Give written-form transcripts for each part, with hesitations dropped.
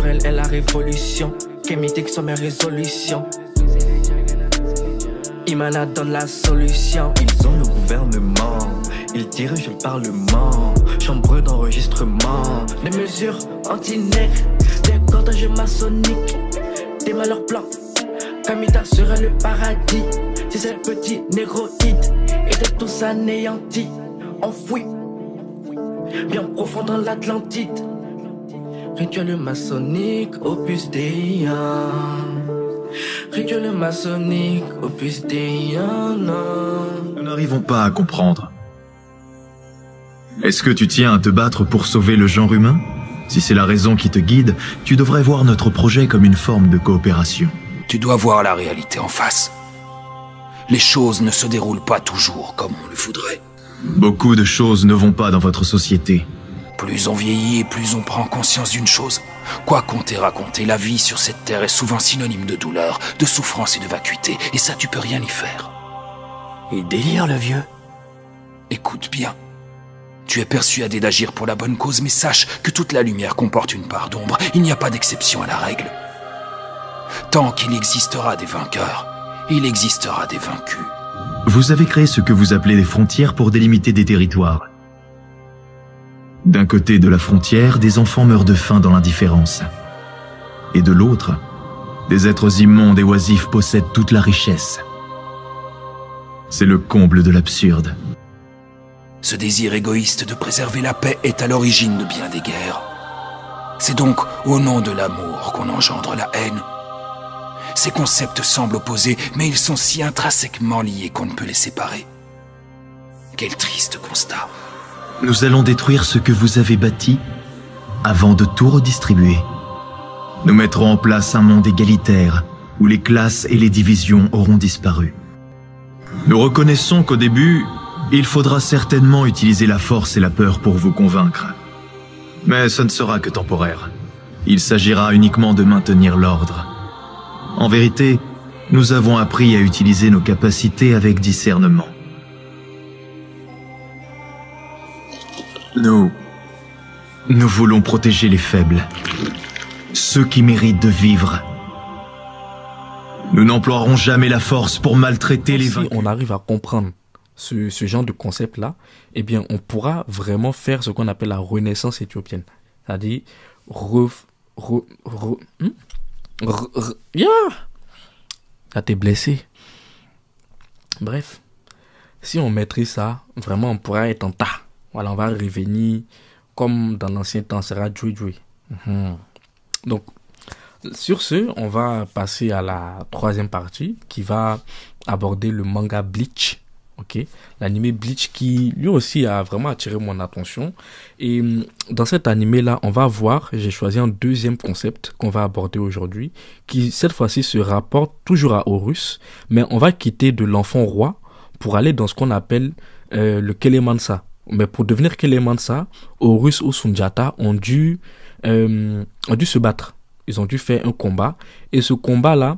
naturel est la révolution. Kémitique sont mes résolutions. Imana donne la solution. Ils ont le gouvernement, ils dirigent le parlement. Chambre d'enregistrement, des mesures anti-nègres, des cordages maçonniques, des malheurs blancs. Kamita serait le paradis si ces petits négroïdes étaient tous anéantis, enfouis bien profond dans l'Atlantide. Rituel maçonnique, opus Dei. Rituel maçonnique, opus Dei. Nous n'arrivons pas à comprendre. Est-ce que tu tiens à te battre pour sauver le genre humain? Si c'est la raison qui te guide, tu devrais voir notre projet comme une forme de coopération. Tu dois voir la réalité en face. Les choses ne se déroulent pas toujours comme on le voudrait. Beaucoup de choses ne vont pas dans votre société. Plus on vieillit et plus on prend conscience d'une chose. Quoi qu'on t'ait raconté, la vie sur cette terre est souvent synonyme de douleur, de souffrance et de vacuité. Et ça, tu peux rien y faire. Il délire, le vieux. Écoute bien. Tu es persuadé d'agir pour la bonne cause, mais sache que toute la lumière comporte une part d'ombre. Il n'y a pas d'exception à la règle. Tant qu'il existera des vainqueurs, il existera des vaincus. Vous avez créé ce que vous appelez des frontières pour délimiter des territoires. D'un côté de la frontière, des enfants meurent de faim dans l'indifférence. Et de l'autre, des êtres immondes et oisifs possèdent toute la richesse. C'est le comble de l'absurde. Ce désir égoïste de préserver la paix est à l'origine de bien des guerres. C'est donc au nom de l'amour qu'on engendre la haine. Ces concepts semblent opposés, mais ils sont si intrinsèquement liés qu'on ne peut les séparer. Quel triste constat. Nous allons détruire ce que vous avez bâti avant de tout redistribuer. Nous mettrons en place un monde égalitaire où les classes et les divisions auront disparu. Nous reconnaissons qu'au début, il faudra certainement utiliser la force et la peur pour vous convaincre. Mais ce ne sera que temporaire. Il s'agira uniquement de maintenir l'ordre. En vérité, nous avons appris à utiliser nos capacités avec discernement. Nous voulons protéger les faibles, ceux qui méritent de vivre. Nous n'emploierons jamais la force pour maltraiter les vaincus. Si on arrive à comprendre ce genre de concept-là, eh bien, on pourra vraiment faire ce qu'on appelle la renaissance éthiopienne. C'est-à-dire, Ah, t'es blessé. Bref, si on maîtrise ça, vraiment, on pourra être en tas. Voilà, on va revenir comme dans l'ancien temps, ça sera Djoué. Donc, sur ce, on va passer à la troisième partie qui va aborder le manga Bleach. Ok, l'animé Bleach qui lui aussi a vraiment attiré mon attention. Et dans cet animé là, on va voir, j'ai choisi un deuxième concept qu'on va aborder aujourd'hui, qui cette fois-ci se rapporte toujours à Horus, mais on va quitter de l'enfant roi pour aller dans ce qu'on appelle le Kelemansa. Mais pour devenir Kelemansa, Horus ou Sundiata ont dû se battre. Ils ont dû faire un combat. Et ce combat-là,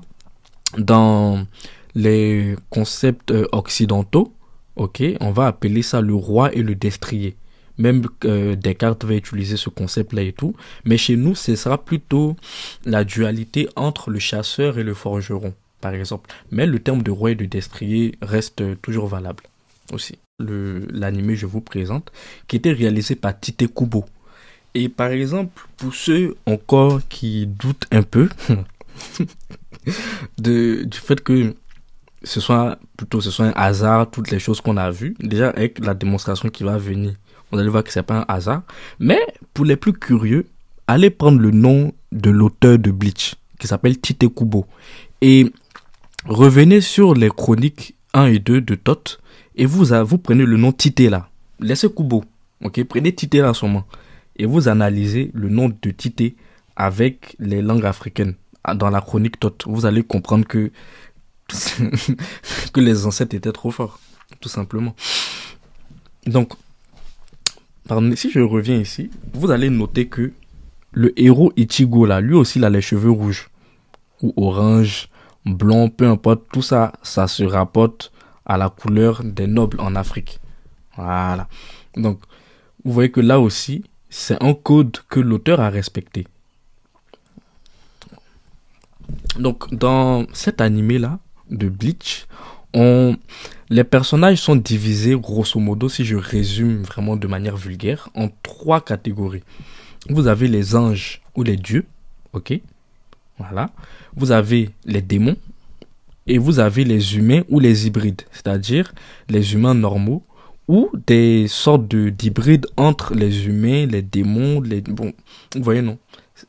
dans les concepts occidentaux, ok, on va appeler ça le roi et le destrier. Même Descartes va utiliser ce concept-là et tout. Mais chez nous, ce sera plutôt la dualité entre le chasseur et le forgeron, par exemple. Mais le terme de roi et de destrier reste toujours valable aussi. L'anime je vous présente, qui était réalisé par Tite Kubo. Et par exemple, pour ceux encore qui doutent un peu du fait que ce soit un hasard, toutes les choses qu'on a vues, déjà avec la démonstration qui va venir, vous allez voir que c'est pas un hasard. Mais pour les plus curieux, allez prendre le nom de l'auteur de Bleach, qui s'appelle Tite Kubo, et revenez sur les chroniques 1 et 2 de Thoth, et vous prenez le nom Tite là, laissez Kubo, ok, prenez Tite là seulement, et vous analysez le nom de Tite avec les langues africaines. Dans la chronique Thoth, vous allez comprendre que les ancêtres étaient trop forts, tout simplement. Donc, si je reviens ici, vous allez noter que le héros Ichigo là, lui aussi il a les cheveux rouges, ou orange, blanc, peu importe, tout ça, ça se rapporte à la couleur des nobles en Afrique. Voilà. Donc, vous voyez que là aussi, c'est un code que l'auteur a respecté. Donc, dans cet animé-là, de Bleach, les personnages sont divisés, grosso modo, si je résume vraiment de manière vulgaire, en 3 catégories. Vous avez les anges ou les dieux, ok, voilà. Vous avez les démons et vous avez les humains ou les hybrides, c'est-à-dire les humains normaux ou des sortes d'hybrides entre les humains, les démons, bon, vous voyez, non?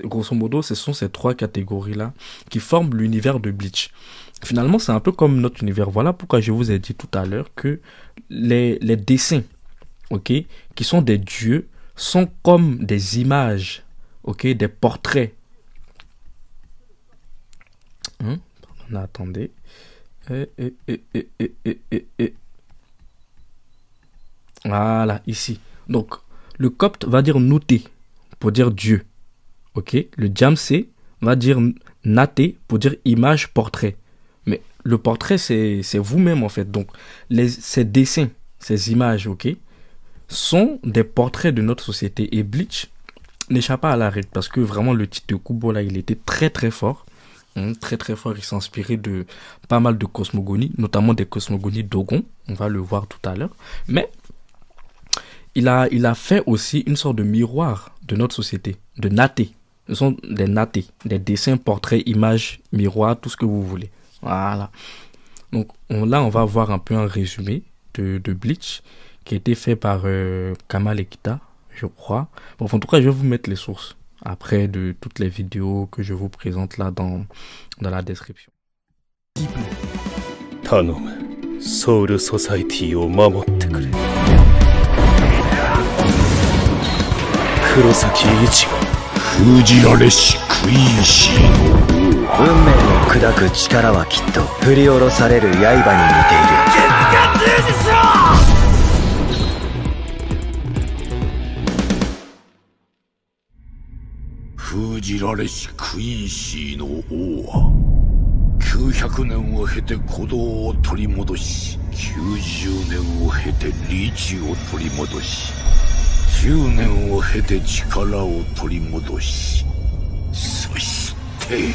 Grosso modo, ce sont ces 3 catégories-là qui forment l'univers de Bleach. Finalement, c'est un peu comme notre univers. Voilà pourquoi je vous ai dit tout à l'heure que les dessins, ok, qui sont des dieux, sont comme des images, ok, des portraits. Attendez. Voilà, ici. Donc, le copte va dire nouté pour dire Dieu. Ok, le Jamsé va dire naté pour dire image, portrait. Mais le portrait, c'est vous-même en fait. Donc, ces dessins, ces images, ok, sont des portraits de notre société. Et Bleach n'échappe pas à la règle parce que vraiment le titre de Kubo là, il était très très fort. Très très fort, il s'inspirait de pas mal de cosmogonies, notamment des cosmogonies Dogon. On va le voir tout à l'heure. Mais il a fait aussi une sorte de miroir de notre société, de naté. Ce sont des natés, des dessins, portraits, images, miroirs, tout ce que vous voulez. Voilà. Donc là, on va voir un peu un résumé de Bleach qui a été fait par Kamal Ekita, je crois. Bon, en tout cas, je vais vous mettre les sources après de toutes les vidéos que je vous présente là dans la description. Tanom, Soul Societyを守ってくれ。黒崎一護。封じられしクイーンシーの王。運命を砕く力はきっと振り下ろされる刃に似ている。決断通じしろ！封じられしクイーンシーの王は900年を経て鼓動を取り戻し90年を経てリーチを取り戻し10年を経て力を取り戻しそして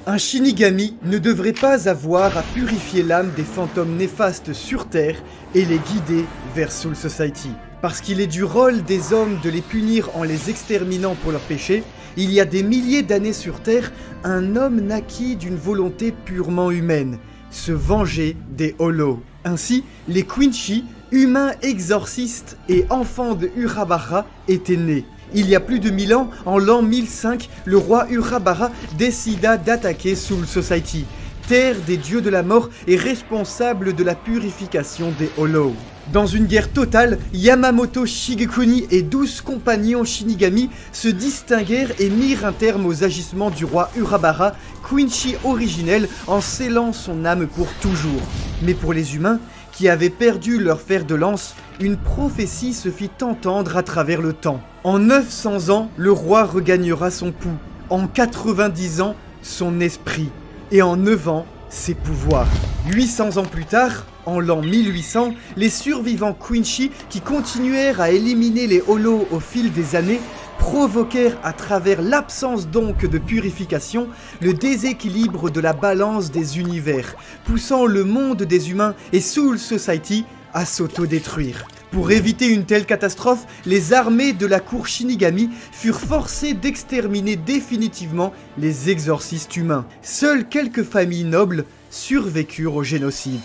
Un Shinigami ne devrait pas avoir à purifier l'âme des fantômes néfastes sur Terre et les guider vers Soul Society. Parce qu'il est du rôle des hommes de les punir en les exterminant pour leurs péchés, il y a des milliers d'années sur Terre, un homme naquit d'une volonté purement humaine, se venger des Hollows. Ainsi, les Quincy, humains exorcistes et enfants de Urabara, étaient nés. Il y a plus de 1000 ans, en l'an 1005, le roi Urabara décida d'attaquer Soul Society, terre des dieux de la mort et responsable de la purification des Hollows. Dans une guerre totale, Yamamoto Shigekuni et 12 compagnons Shinigami se distinguèrent et mirent un terme aux agissements du roi Urabara, Quincy originel, en scellant son âme pour toujours. Mais pour les humains, qui avaient perdu leur fer de lance, une prophétie se fit entendre à travers le temps. En 900 ans, le roi regagnera son pouls, en 90 ans, son esprit, et en 9 ans, ses pouvoirs. 800 ans plus tard, en l'an 1800, les survivants Quincy, qui continuèrent à éliminer les Hollows au fil des années, provoquèrent à travers l'absence donc de purification, le déséquilibre de la balance des univers, poussant le monde des humains et Soul Society à s'autodétruire. Pour éviter une telle catastrophe, les armées de la cour Shinigami furent forcées d'exterminer définitivement les exorcistes humains. Seules quelques familles nobles survécurent au génocide.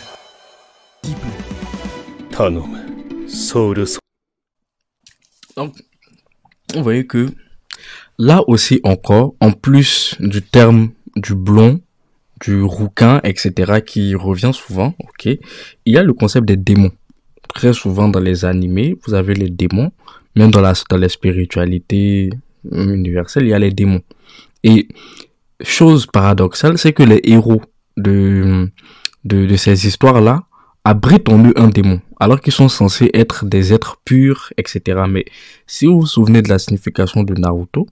Donc, vous voyez que là aussi encore, en plus du terme du blond, du rouquin, etc., qui revient souvent, ok, il y a le concept des démons. Très souvent dans les animés, vous avez les démons, même dans la spiritualité universelle, il y a les démons. Et chose paradoxale, c'est que les héros de ces histoires-là abritent en eux un démon, alors qu'ils sont censés être des êtres purs, etc. Mais si vous vous souvenez de la signification de Naruto,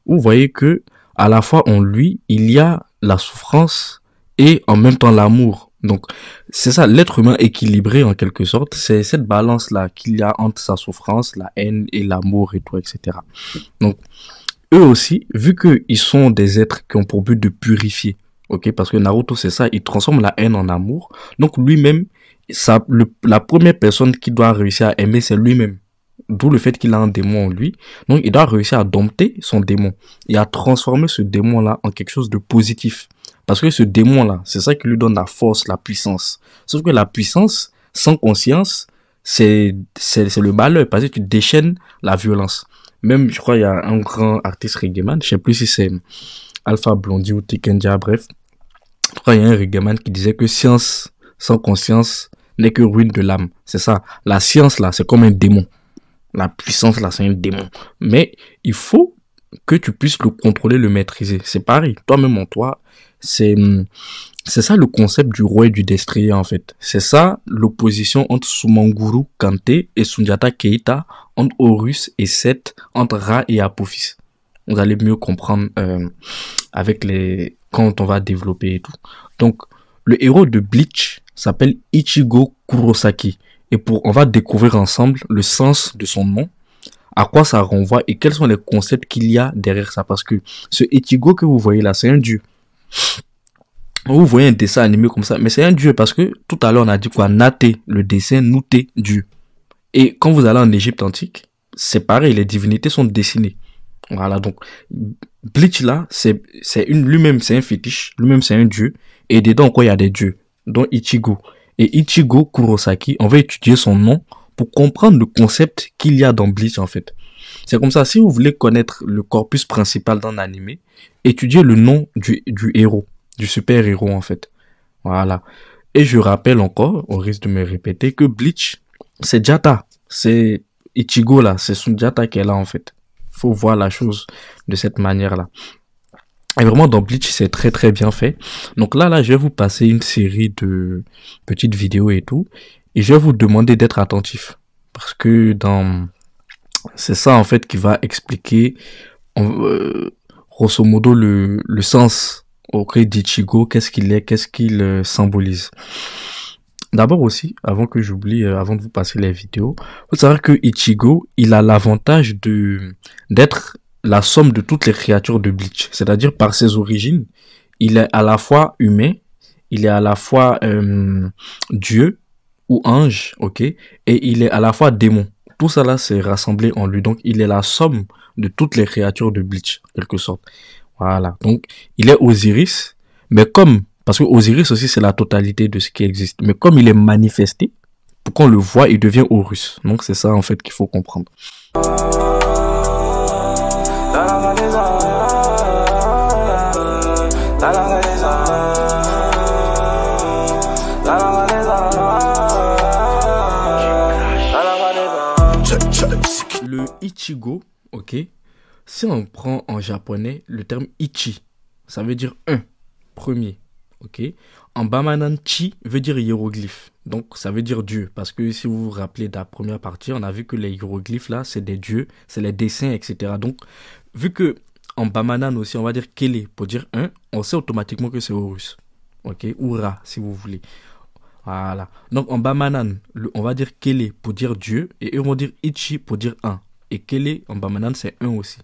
vous voyez que à la fois en lui, il y a la souffrance et en même temps l'amour. Donc, c'est ça, l'être humain équilibré en quelque sorte, c'est cette balance-là qu'il y a entre sa souffrance, la haine et l'amour et tout, etc. Donc, eux aussi, vu qu'ils sont des êtres qui ont pour but de purifier, ok, parce que Naruto c'est ça, il transforme la haine en amour. Donc lui-même, la première personne qui doit réussir à aimer, c'est lui-même. D'où le fait qu'il a un démon en lui. Donc il doit réussir à dompter son démon et à transformer ce démon-là en quelque chose de positif. Parce que ce démon-là, c'est ça qui lui donne la force, la puissance. Sauf que la puissance, sans conscience, c'est le malheur, parce que tu déchaînes la violence. Même, je crois, il y a un grand artiste reggaeman, je sais plus si c'est Alpha Blondy ou Tikenja, bref. Je crois qu'il y a un reggaeman qui disait que science sans conscience n'est que ruine de l'âme. C'est ça. La science, là, c'est comme un démon. La puissance, là, c'est un démon. Mais il faut que tu puisses le contrôler, le maîtriser. C'est pareil. Toi-même en toi, c'est ça le concept du roi et du destrier, en fait. C'est ça l'opposition entre Sumanguru Kante et Sundiata Keita, entre Horus et Seth, entre Ra et Apophis. Vous allez mieux comprendre quand on va développer et tout. Donc, le héros de Bleach s'appelle Ichigo Kurosaki. Et on va découvrir ensemble le sens de son nom, à quoi ça renvoie et quels sont les concepts qu'il y a derrière ça. Parce que ce Ichigo que vous voyez là, c'est un dieu. Vous voyez un dessin animé comme ça, mais c'est un dieu parce que tout à l'heure on a dit quoi, Nate, le dessin, Nute, dieu. Et quand vous allez en Égypte antique, c'est pareil, les divinités sont dessinées. Voilà, donc Bleach là, lui-même c'est un fétiche, lui-même c'est un dieu, et dedans quoi il y a des dieux, dont Ichigo. Et Ichigo Kurosaki, on va étudier son nom pour comprendre le concept qu'il y a dans Bleach en fait. C'est comme ça, si vous voulez connaître le corpus principal d'un animé, étudiez le nom du héros, du super-héros en fait. Voilà. Et je rappelle encore, au risque de me répéter, que Bleach, c'est Jata. C'est Ichigo là, c'est Sundiata qui est là en fait. Faut voir la chose de cette manière-là. Et vraiment, dans Bleach, c'est très très bien fait. Donc là, je vais vous passer une série de petites vidéos et tout. Et je vais vous demander d'être attentif. Parce que c'est ça en fait qui va expliquer grosso modo le sens auprès d'Ichigo, qu'est-ce qu'il est, qu'est-ce qu'il symbolise. D'abord aussi, avant que j'oublie, avant de vous passer les vidéos, faut savoir que Ichigo, il a l'avantage d'être la somme de toutes les créatures de Bleach. C'est-à-dire, par ses origines, il est à la fois humain, il est à la fois dieu ou ange, ok, et il est à la fois démon. Tout ça là, c'est rassemblé en lui. Donc, il est la somme de toutes les créatures de Bleach, en quelque sorte. Voilà. Donc, il est Osiris, mais parce que Osiris aussi, c'est la totalité de ce qui existe. Mais comme il est manifesté, pour qu'on le voit, il devient Horus. Donc, c'est ça, en fait, qu'il faut comprendre. Le Ichigo, ok, si on prend en japonais le terme Ichi, ça veut dire un, premier, ok. En Bamanan, Chi veut dire hiéroglyphe, donc ça veut dire Dieu, parce que si vous vous rappelez de la première partie, on a vu que les hiéroglyphes là, c'est des dieux, c'est les dessins, etc. Donc, vu que en Bamanan aussi, on va dire Kele pour dire un, on sait automatiquement que c'est Horus, ok, ou Ra si vous voulez. Voilà. Donc en Bamanan, on va dire Kele pour dire Dieu et eux vont dire Ichi pour dire un. Et Kele en Bamanan c'est un aussi.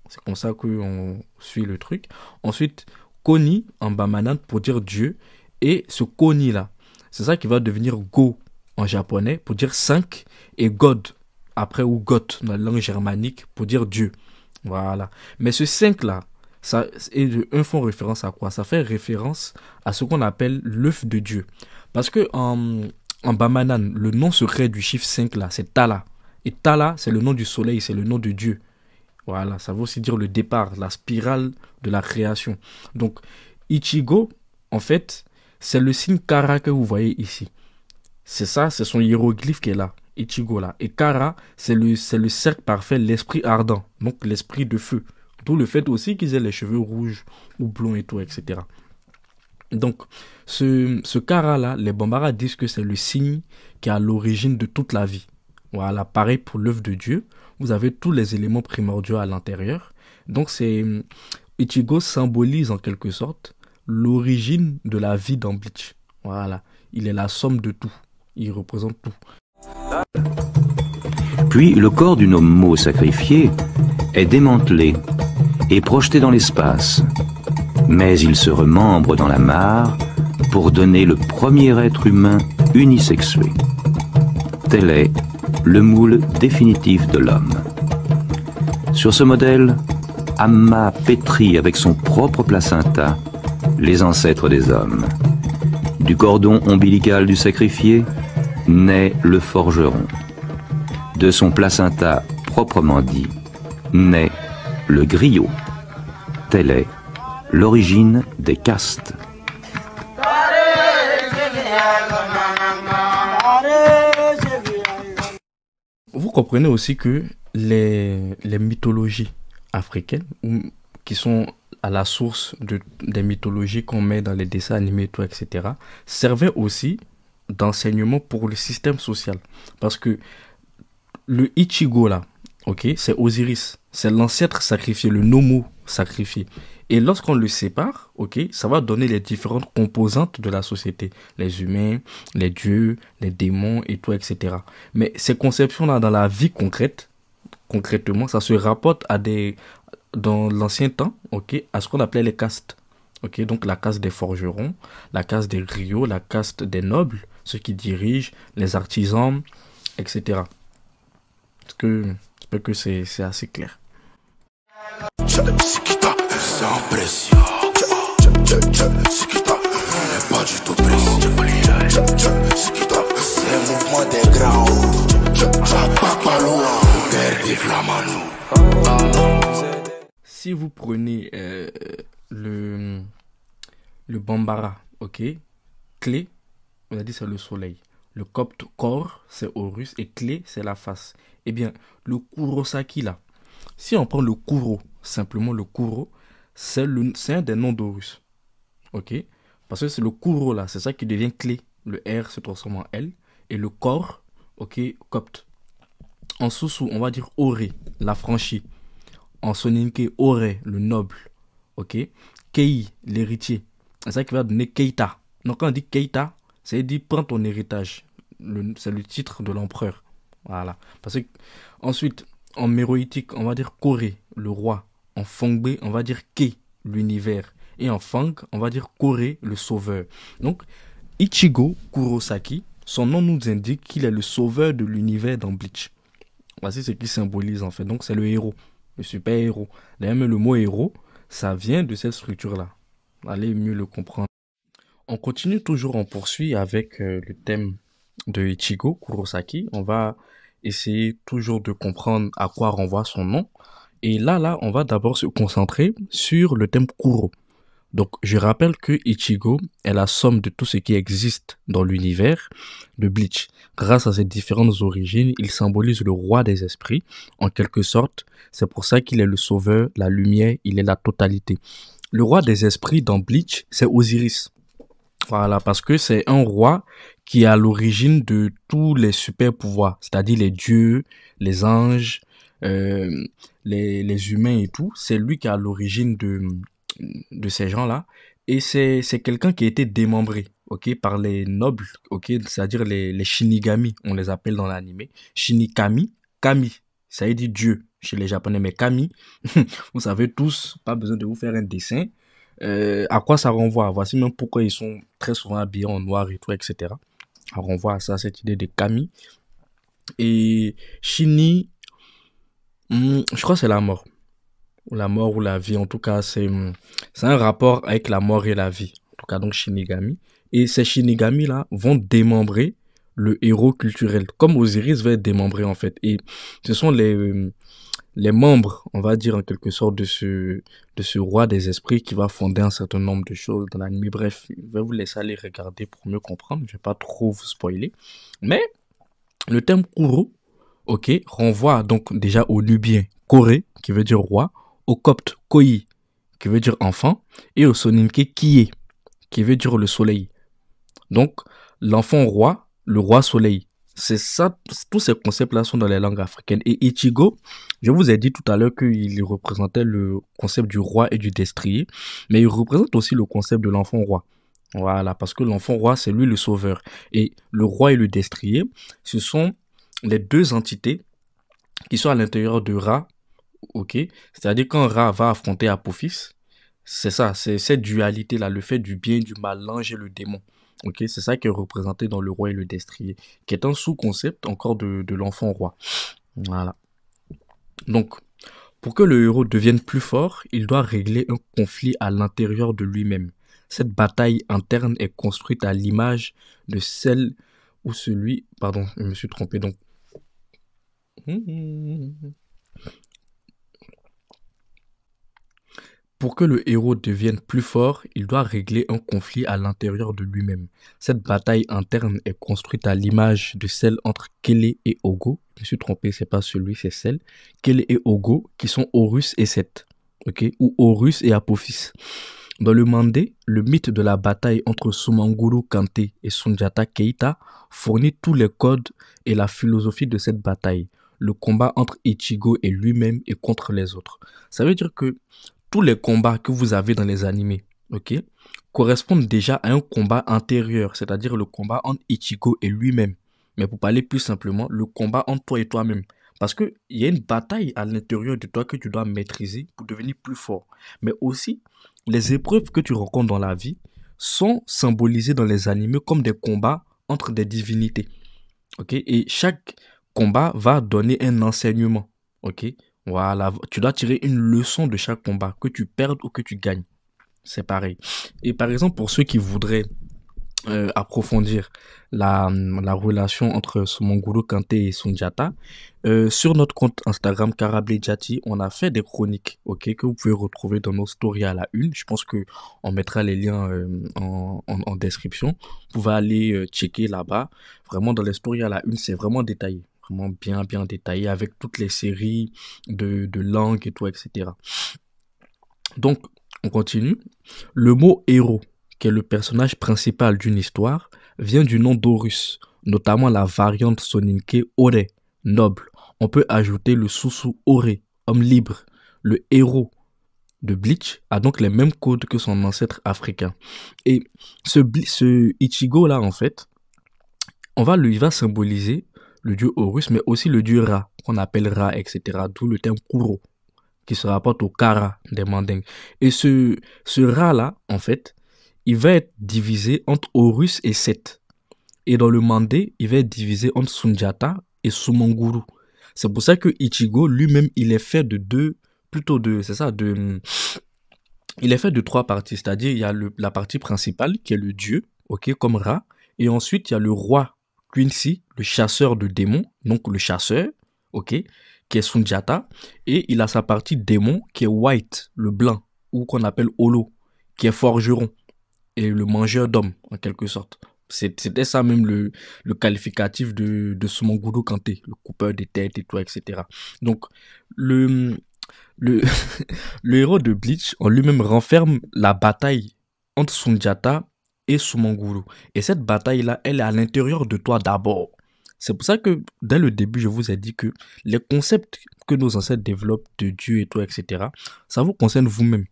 C'est comme ça qu'on suit le truc. Ensuite, Koni en Bamanan pour dire Dieu et ce Koni là, c'est ça qui va devenir Go en japonais pour dire 5 et God après ou Goth dans la langue germanique pour dire Dieu. Voilà. Mais ce 5 là, ça et de 1 font référence à quoi? Ça fait référence à ce qu'on appelle l'œuf de Dieu. Parce que en Bamanan, le nom secret du chiffre 5 là, c'est Tala. Et Tala, c'est le nom du soleil, c'est le nom de Dieu. Voilà, ça veut aussi dire le départ, la spirale de la création. Donc, Ichigo, en fait, c'est le signe Kara que vous voyez ici. C'est ça, c'est son hiéroglyphe qui est là, Ichigo là. Et Kara, c'est le cercle parfait, l'esprit ardent, donc l'esprit de feu. D'où le fait aussi qu'ils aient les cheveux rouges ou blonds et tout, etc. Donc, ce Kara-là, les Bambara disent que c'est le signe qui est à l'origine de toute la vie. Voilà, pareil pour l'œuf de Dieu. Vous avez tous les éléments primordiaux à l'intérieur. Donc, Ichigo symbolise en quelque sorte l'origine de la vie dans Bleach. Voilà, il est la somme de tout. Il représente tout. Puis, le corps du Nommo sacrifié est démantelé est projeté dans l'espace, mais il se remembre dans la mare pour donner le premier être humain unisexué. Tel est le moule définitif de l'homme. Sur ce modèle, Amma pétrit avec son propre placenta les ancêtres des hommes. Du cordon ombilical du sacrifié naît le forgeron. De son placenta proprement dit, naît le griot. Telle est l'origine des castes. Vous comprenez aussi que les mythologies africaines, qui sont à la source des mythologies qu'on met dans les dessins animés, tout, etc., servaient aussi d'enseignement pour le système social. Parce que le Ichigo, là, ok, c'est Osiris, c'est l'ancêtre sacrifié, le Nomo sacrifié. Et lorsqu'on le sépare, ok, ça va donner les différentes composantes de la société. Les humains, les dieux, les démons et tout, etc. Mais ces conceptions-là, dans la vie concrètement, ça se rapporte dans l'ancien temps, ok, à ce qu'on appelait les castes. Ok, donc la caste des forgerons, la caste des griots, la caste des nobles, ceux qui dirigent, les artisans, etc. J'espère que c'est assez clair. Sans pression, pas du tout pression. C'est mouvement des grands, pas loin, des flamants. Si vous prenez le Bambara, ok, clé, on a dit c'est le soleil. Le copte corps, c'est Horus, et clé, c'est la face. Eh bien, le Kurosaki là, si on prend le Kuro, simplement le Kuro, c'est un des noms d'Horus. Ok? Parce que c'est le Kuro là, c'est ça qui devient clé. Le R se transforme en L. Et le corps, ok, copte. En Susu, on va dire Ore, l'affranchi. En Soninke, Ore, le noble. Ok? Kei, l'héritier. C'est ça qui va donner Keita. Donc quand on dit Keita, c'est dit prends ton héritage. C'est le titre de l'empereur. Voilà. Parce que ensuite, en méroïtique, on va dire Kore, le roi. En Fongbe, on va dire Ke, l'univers. Et en Fang, on va dire Kore, le sauveur. Donc, Ichigo Kurosaki, son nom nous indique qu'il est le sauveur de l'univers dans Bleach. Voici ce qu'il symbolise en fait. Donc, c'est le héros, le super-héros. D'ailleurs, même le mot héros, ça vient de cette structure-là. Allez mieux le comprendre. On continue toujours, on poursuit avec le thème de Ichigo Kurosaki. On va essayer toujours de comprendre à quoi renvoie son nom. Et là, on va d'abord se concentrer sur le thème Kuro. Donc, je rappelle que Ichigo est la somme de tout ce qui existe dans l'univers de Bleach. Grâce à ses différentes origines, il symbolise le roi des esprits. En quelque sorte, c'est pour ça qu'il est le sauveur, la lumière, il est la totalité. Le roi des esprits dans Bleach, c'est Osiris. Voilà, parce que c'est un roi qui est à l'origine de tous les super pouvoirs, c'est-à-dire les dieux, les anges, les humains et tout. C'est lui qui est à l'origine de ces gens-là. Et c'est quelqu'un qui a été démembré, ok, par les nobles, ok, c'est-à-dire les Shinigami, on les appelle dans l'anime. Shinikami, Kami, ça veut dire Dieu chez les Japonais, mais Kami, vous savez tous, pas besoin de vous faire un dessin. À quoi ça renvoie? Voici même pourquoi ils sont très souvent habillés en noir et tout, etc. Ça renvoie à ça, cette idée de Kami. Et Shini, je crois que c'est la mort. La mort ou la vie, en tout cas, c'est un rapport avec la mort et la vie. En tout cas, donc Shinigami. Et ces Shinigami-là vont démembrer le héros culturel, comme Osiris va être démembré en fait. Et ce sont les membres, on va dire en quelque sorte, de ce roi des esprits qui va fonder un certain nombre de choses dans l'anime. Bref, je vais vous laisser aller regarder pour mieux comprendre. Je vais pas trop vous spoiler. Mais le thème Kuro, ok, renvoie donc déjà au nubien Kore, qui veut dire roi, au copte Koi, qui veut dire enfant, et au soninke Kie, qui veut dire le soleil. Donc, l'enfant roi, le roi soleil. C'est ça, tous ces concepts-là sont dans les langues africaines. Et Ichigo, je vous ai dit tout à l'heure qu'il représentait le concept du roi et du destrier, mais il représente aussi le concept de l'enfant roi. Voilà, parce que l'enfant roi, c'est lui le sauveur. Et le roi et le destrier, ce sont les deux entités qui sont à l'intérieur de Ra, ok? C'est-à-dire quand Ra va affronter Apophis, c'est ça, c'est cette dualité-là, le fait du bien et du mal, l'ange et le démon. Ok, c'est ça qui est représenté dans Le Roi et le Destrier, qui est un sous-concept encore de l'enfant roi. Voilà. Donc, pour que le héros devienne plus fort, il doit régler un conflit à l'intérieur de lui-même. Cette bataille interne est construite à l'image de celle où celui... Pardon, je me suis trompé. Donc, pour que le héros devienne plus fort, il doit régler un conflit à l'intérieur de lui-même. Cette bataille interne est construite à l'image de celle entre Kélé et Ogo. Je me suis trompé, c'est pas celui, c'est celle. Kélé et Ogo, qui sont Horus et Seth, ok, ou Horus et Apophis. Dans le Mandé, le mythe de la bataille entre Sumanguru Kante et Sundiata Keita fournit tous les codes et la philosophie de cette bataille. Le combat entre Ichigo et lui-même et contre les autres. Ça veut dire que tous les combats que vous avez dans les animés, ok, correspondent déjà à un combat intérieur, c'est-à-dire le combat entre Ichigo et lui-même. Mais pour parler plus simplement, le combat entre toi et toi-même. Parce qu'il y a une bataille à l'intérieur de toi que tu dois maîtriser pour devenir plus fort. Mais aussi, les épreuves que tu rencontres dans la vie sont symbolisées dans les animés comme des combats entre des divinités. Ok, et chaque combat va donner un enseignement. Ok, voilà, tu dois tirer une leçon de chaque combat, que tu perdes ou que tu gagnes. C'est pareil. Et par exemple, pour ceux qui voudraient approfondir la relation entre Sumanguru Kante et Sundiata, sur notre compte Instagram Karablejati, on a fait des chroniques, ok, que vous pouvez retrouver dans nos stories à la une. Je pense que on mettra les liens en description. Vous pouvez aller checker là-bas. Vraiment, dans les stories à la une, c'est vraiment détaillé. Vraiment bien détaillé avec toutes les séries de langues et tout, etc. Donc, on continue. Le mot héros, qui est le personnage principal d'une histoire, vient du nom d'Horus, notamment la variante soninké Ore, noble. On peut ajouter le sous-sous Ore, homme libre. Le héros de Bleach a donc les mêmes codes que son ancêtre africain. Et ce Ichigo là, en fait, il va symboliser le dieu Horus, mais aussi le dieu Ra, qu'on appelle Ra, etc. D'où le terme Kuro, qui se rapporte au Kara des Mandingues. Et ce Ra là, en fait, il va être divisé entre Horus et Seth. Et dans le Mandé, il va être divisé entre Sundiata et Sumanguru. C'est pour ça que Ichigo, lui-même, il est fait il est fait de trois parties. C'est-à-dire, il y a la partie principale, qui est le dieu, ok, comme Ra. Et ensuite, il y a le roi Quincy, le chasseur de démons, donc le chasseur, ok, qui est Sundiata. Et il a sa partie démon, qui est White, le blanc, ou qu'on appelle Holo, qui est forgeron. Et le mangeur d'hommes, en quelque sorte. C'était ça même le qualificatif de Sumanguru Kante, le coupeur des têtes et tout, etc. Donc, le héros de Bleach en lui-même renferme la bataille entre Sundiata et Sumanguru. Et cette bataille-là, elle est à l'intérieur de toi d'abord. C'est pour ça que, dès le début, je vous ai dit que les concepts que nos ancêtres développent de Dieu et tout, etc., ça vous concerne vous-même.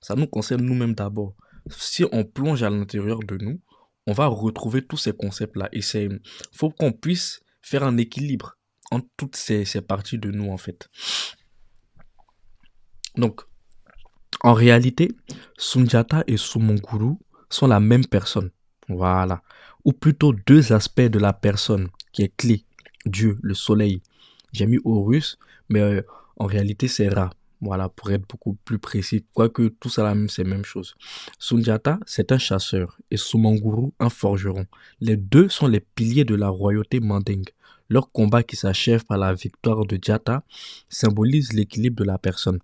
Ça nous concerne nous-mêmes d'abord. Si on plonge à l'intérieur de nous, on va retrouver tous ces concepts-là. Et faut qu'on puisse faire un équilibre entre toutes ces parties de nous, en fait. Donc, en réalité, Sundiata et Sumanguru sont la même personne. Voilà. Ou plutôt deux aspects de la personne qui est clé. Dieu, le soleil. J'ai mis Horus, mais en réalité, c'est Ra. Voilà, pour être beaucoup plus précis, quoique tout ça, c'est la même chose. Sundiata, c'est un chasseur et Sumanguru, un forgeron. Les deux sont les piliers de la royauté mandingue. Leur combat qui s'achève par la victoire de Diata symbolise l'équilibre de la personne.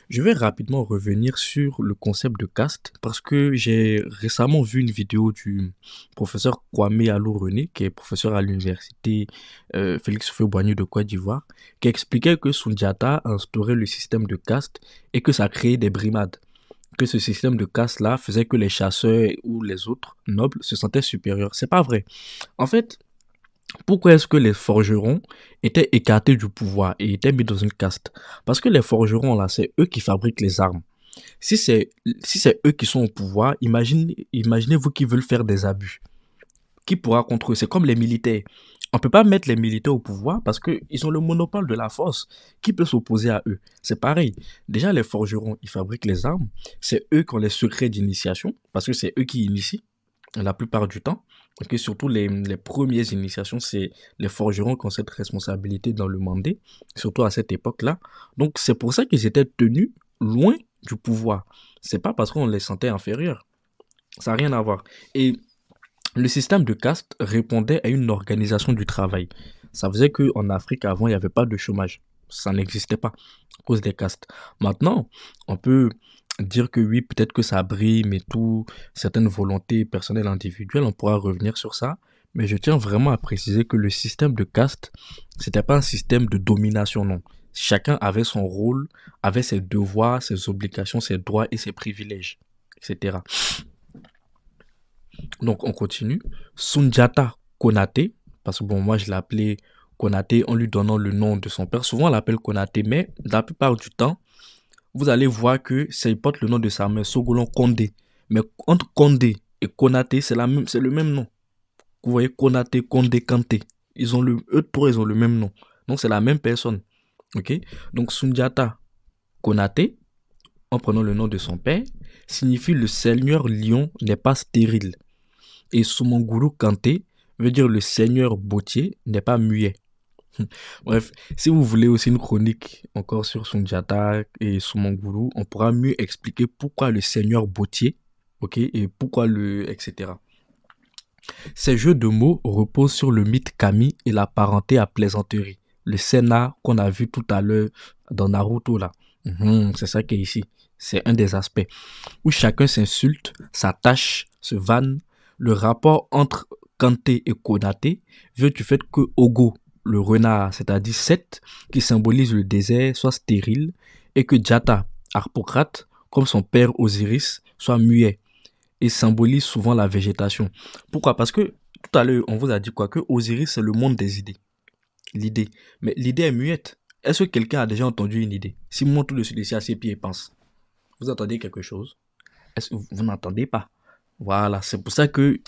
Je vais rapidement revenir sur le concept de caste parce que j'ai récemment vu une vidéo du professeur Kwame Alou-René, qui est professeur à l'université Félix Houphouët-Boigny de Côte d'Ivoire, qui expliquait que Sundiata a instauré le système de caste et que ça créait des brimades. Que ce système de caste-là faisait que les chasseurs ou les autres nobles se sentaient supérieurs. C'est pas vrai. En fait, pourquoi est-ce que les forgerons étaient écartés du pouvoir et étaient mis dans une caste? Parce que les forgerons, là, c'est eux qui fabriquent les armes. Si c'est eux qui sont au pouvoir, imaginez-vous qu'ils veulent faire des abus. Qui pourra contre eux? C'est comme les militaires. on peut pas mettre les militaires au pouvoir parce qu'ils ont le monopole de la force. Qui peut s'opposer à eux? C'est pareil. Déjà, les forgerons, ils fabriquent les armes. C'est eux qui ont les secrets d'initiation parce que c'est eux qui initient la plupart du temps. Okay, surtout les premières initiations, c'est les forgerons qui ont cette responsabilité dans le Mandé, surtout à cette époque-là. Donc, c'est pour ça qu'ils étaient tenus loin du pouvoir. C'est pas parce qu'on les sentait inférieurs. Ça n'a rien à voir. Et le système de caste répondait à une organisation du travail. Ça faisait qu'en Afrique, avant, il n'y avait pas de chômage. Ça n'existait pas à cause des castes. Maintenant, on peut dire que oui, peut-être que ça brime et tout, certaines volontés personnelles individuelles, on pourra revenir sur ça. Mais je tiens vraiment à préciser que le système de caste, c'était pas un système de domination, non. Chacun avait son rôle, avait ses devoirs, ses obligations, ses droits et ses privilèges, etc. Donc, on continue. Sundiata Konaté, parce que bon, moi, je l'appelais Konaté en lui donnant le nom de son père. Souvent, on l'appelle Konaté, mais la plupart du temps, vous allez voir que ça porte le nom de sa mère, Sogolon Kondé. Mais entre Kondé et Konaté, c'est le même nom. Vous voyez, Konaté, Kondé, Kanté. Eux trois, ils ont le même nom. Donc, c'est la même personne. Ok? Donc, Sundiata Konaté, en prenant le nom de son père, signifie le seigneur lion n'est pas stérile. Et Soumanguru Kanté veut dire le seigneur bottier n'est pas muet. Bref, si vous voulez aussi une chronique encore sur Sundiata et Soumanguru, on pourra mieux expliquer pourquoi le seigneur bottier, ok, et pourquoi etc. Ces jeux de mots reposent sur le mythe kami et la parenté à plaisanterie. Le Senna qu'on a vu tout à l'heure dans Naruto là. C'est ça qui est ici. C'est un des aspects où chacun s'insulte, s'attache, se vanne. Le rapport entre Kanté et Konaté vient du fait que Ogo, le renard, c'est-à-dire Seth, qui symbolise le désert, soit stérile, et que Jata, Harpocrate, comme son père Osiris, soit muet, et symbolise souvent la végétation. Pourquoi? Parce que tout à l'heure, on vous a dit quoi? Que Osiris, c'est le monde des idées. L'idée. Mais l'idée est muette. Est-ce que quelqu'un a déjà entendu une idée? Si moi, tout de suite, ici à ses pieds et pense, vous entendez quelque chose? Est-ce que vous n'entendez pas? Voilà, c'est pour ça que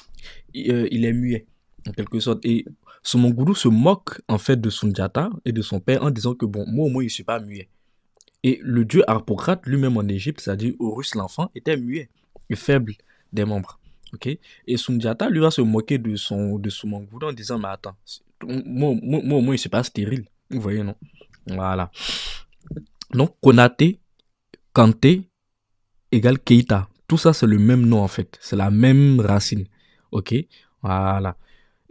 il est muet, en quelque sorte. Et Soumanguru se moque, en fait, de Sundiata et de son père en disant que, bon, moi, au moins, je ne suis pas muet. Et le dieu Harpocrate, lui-même en Égypte, c'est-à-dire Horus l'enfant, était muet et faible des membres. Okay? Et Sundiata, lui, va se moquer de Soumanguru en disant, mais attends, moi, au moins, je ne suis pas stérile. Vous voyez, non? Voilà. Donc, Konaté, Kanté, égale Keita. Tout ça, c'est le même nom, en fait. C'est la même racine. Ok? Voilà.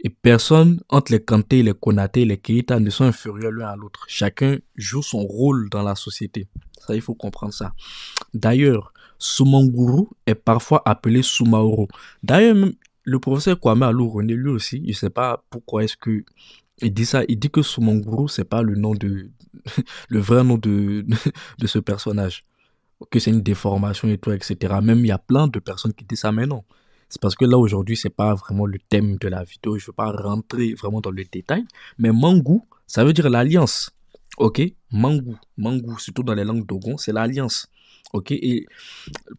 Et personne, entre les Kanté, les Konaté et les Keita, ne sont inférieurs l'un à l'autre. Chacun joue son rôle dans la société. Ça, il faut comprendre ça. D'ailleurs, Soumanguru est parfois appelé Soumaoro. D'ailleurs, même le professeur Kwame Alou René, lui aussi, je ne sais pas pourquoi est-ce que il dit ça. Il dit que Soumanguru, c'est pas le nom le vrai nom de ce personnage. Que c'est une déformation et tout, etc. Même il y a plein de personnes qui disent ça, mais non. C'est parce que là, aujourd'hui, c'est pas vraiment le thème de la vidéo. Je veux pas rentrer vraiment dans le détail. Mais Mangu, ça veut dire l'alliance. Ok? Mangu, surtout dans les langues dogon, c'est l'alliance. Ok? Et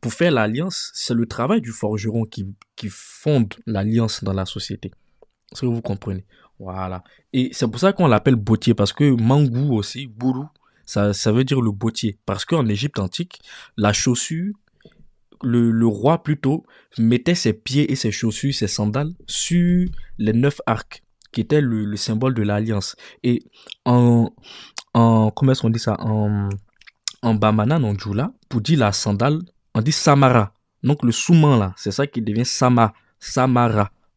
pour faire l'alliance, c'est le travail du forgeron qui fonde l'alliance dans la société. Est-ce que vous comprenez? Voilà. Et c'est pour ça qu'on l'appelle bottier, parce que Mangu aussi, Buru, ça veut dire le bottier. Parce qu'en Égypte antique, la chaussure, le roi plutôt, mettait ses pieds et ses chaussures, ses sandales, sur les 9 arcs, qui étaient le symbole de l'alliance. Et comment est-ce qu'on dit ça? En Bamana, en Djoula, pour dire la sandale, on dit Samara. Donc le souman là, c'est ça qui devient Samara.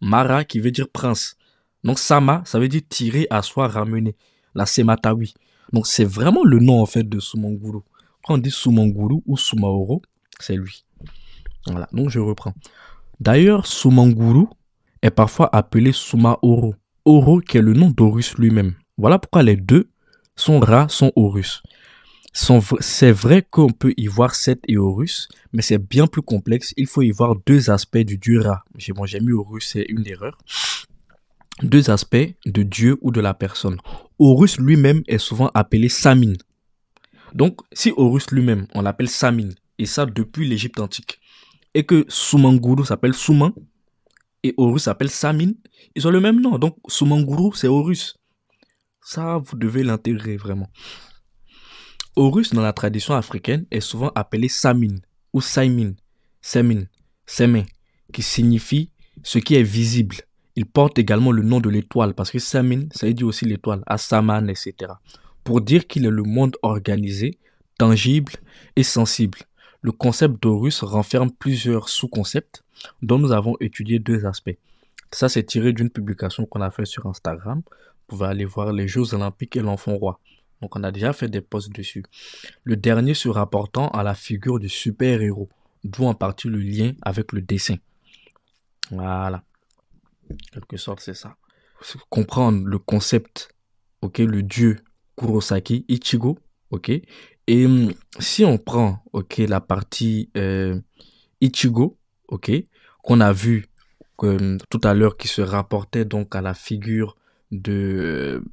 Mara qui veut dire prince. Donc Sama, ça veut dire tirer, asseoir, ramener. La Sematawi. Donc c'est vraiment le nom en fait de Soumanguru. Quand on dit Soumanguru ou Soumaoro, c'est lui. Voilà, donc je reprends. D'ailleurs, Soumanguru est parfois appelé Soumaoro. Oro qui est le nom d'Horus lui-même. Voilà pourquoi les deux, son Ra, son Horus. C'est vrai qu'on peut y voir Seth et Horus, mais c'est bien plus complexe. Il faut y voir deux aspects du dieu Ra. J'ai mis Horus, c'est une erreur. Deux aspects de Dieu ou de la personne. Horus lui-même est souvent appelé Samin. Donc, si Horus lui-même, on l'appelle Samin, et ça depuis l'Égypte antique, et que Soumanguru s'appelle Souman, et Horus s'appelle Samin, ils ont le même nom. Donc Sumanguru, c'est Horus. Ça, vous devez l'intégrer vraiment. Horus, dans la tradition africaine, est souvent appelé Samin ou Saimin, Semin, Semin, qui signifie ce qui est visible. Il porte également le nom de l'étoile, parce que Samin, ça dit aussi l'étoile, Asaman, etc. Pour dire qu'il est le monde organisé, tangible et sensible. Le concept d'Horus renferme plusieurs sous-concepts dont nous avons étudié 2 aspects. Ça, c'est tiré d'une publication qu'on a fait sur Instagram. Vous pouvez aller voir les Jeux Olympiques et l'Enfant Roi. Donc, on a déjà fait des posts dessus. Le dernier se rapportant à la figure du super-héros, d'où en partie le lien avec le dessin. Voilà. En quelque sorte, c'est ça. Comprendre le concept, ok, le dieu Kurosaki, Ichigo, ok. Et si on prend, ok, la partie Ichigo, ok, qu'on a vu tout à l'heure, qui se rapportait donc à la figure de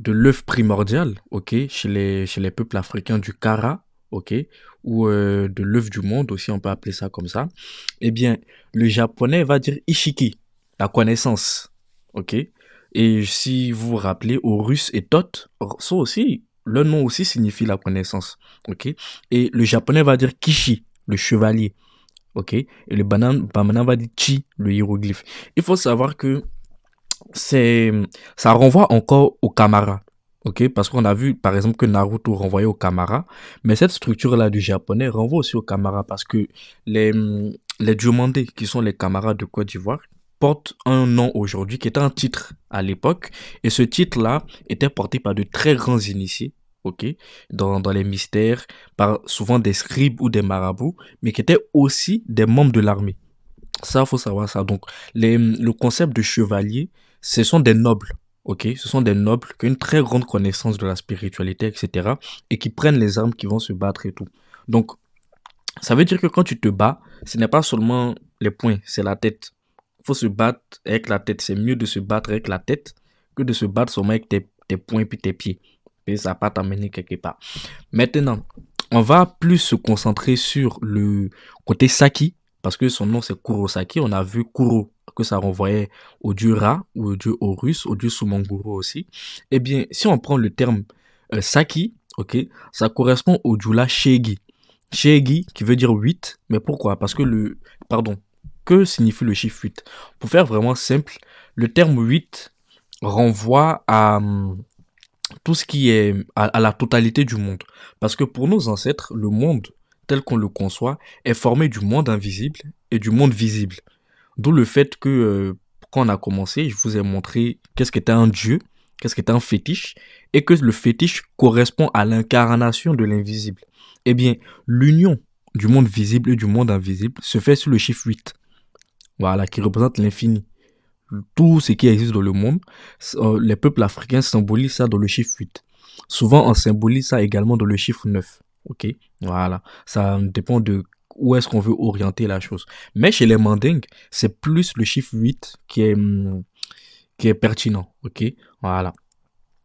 l'œuf primordial, ok, chez les peuples africains du Kara, ok, ou de l'œuf du monde aussi, on peut appeler ça comme ça. Eh bien, le japonais va dire Ishiki, la connaissance, ok. Et si vous vous rappelez, Horus et Thoth, ça aussi, le nom aussi signifie la connaissance, ok. Et le japonais va dire Kishi, le chevalier, ok. Et le bamana va dire Chi, le hiéroglyphe. Il faut savoir que ça renvoie encore au Kamara, ok, parce qu'on a vu par exemple que Naruto renvoyait au Kamara, mais cette structure-là du japonais renvoie aussi au Kamara parce que les Diomandés, qui sont les Kamaras de Côte d'Ivoire, portent un nom aujourd'hui qui était un titre à l'époque, et ce titre-là était porté par de très grands initiés, ok, dans les mystères, par souvent des scribes ou des marabouts, mais qui étaient aussi des membres de l'armée. Ça, faut savoir ça. Donc, le concept de chevalier, ce sont des nobles, ok? Ce sont des nobles qui ont une très grande connaissance de la spiritualité, etc. et qui prennent les armes, qui vont se battre et tout. Donc, ça veut dire que quand tu te bats, ce n'est pas seulement les poings, c'est la tête. Il faut se battre avec la tête. C'est mieux de se battre avec la tête que de se battre seulement avec tes poings puis tes pieds. Et ça va pas t'amener quelque part. Maintenant, on va plus se concentrer sur le côté Saki, parce que son nom c'est Kurosaki. On a vu Kuro, que ça renvoyait au dieu Ra, ou au dieu Horus, au dieu Sumanguru aussi. Eh bien, si on prend le terme Saki, ok, ça correspond au djula Shegi. Shegi qui veut dire 8, mais pourquoi? Parce que que signifie le chiffre 8? Pour faire vraiment simple, le terme 8 renvoie à tout ce qui est à la totalité du monde. Parce que pour nos ancêtres, le monde tel qu'on le conçoit est formé du monde invisible et du monde visible. D'où le fait que quand on a commencé, je vous ai montré qu'est-ce qu'était un dieu, qu'est-ce qu'était un fétiche, et que le fétiche correspond à l'incarnation de l'invisible. Eh bien, l'union du monde visible et du monde invisible se fait sur le chiffre 8. Voilà, qui représente l'infini. Tout ce qui existe dans le monde, les peuples africains symbolisent ça dans le chiffre 8. Souvent, on symbolise ça également dans le chiffre 9. Ok, voilà. Ça dépend de où est-ce qu'on veut orienter la chose. Mais chez les Mandingues, c'est plus le chiffre 8 qui est pertinent. Ok, voilà.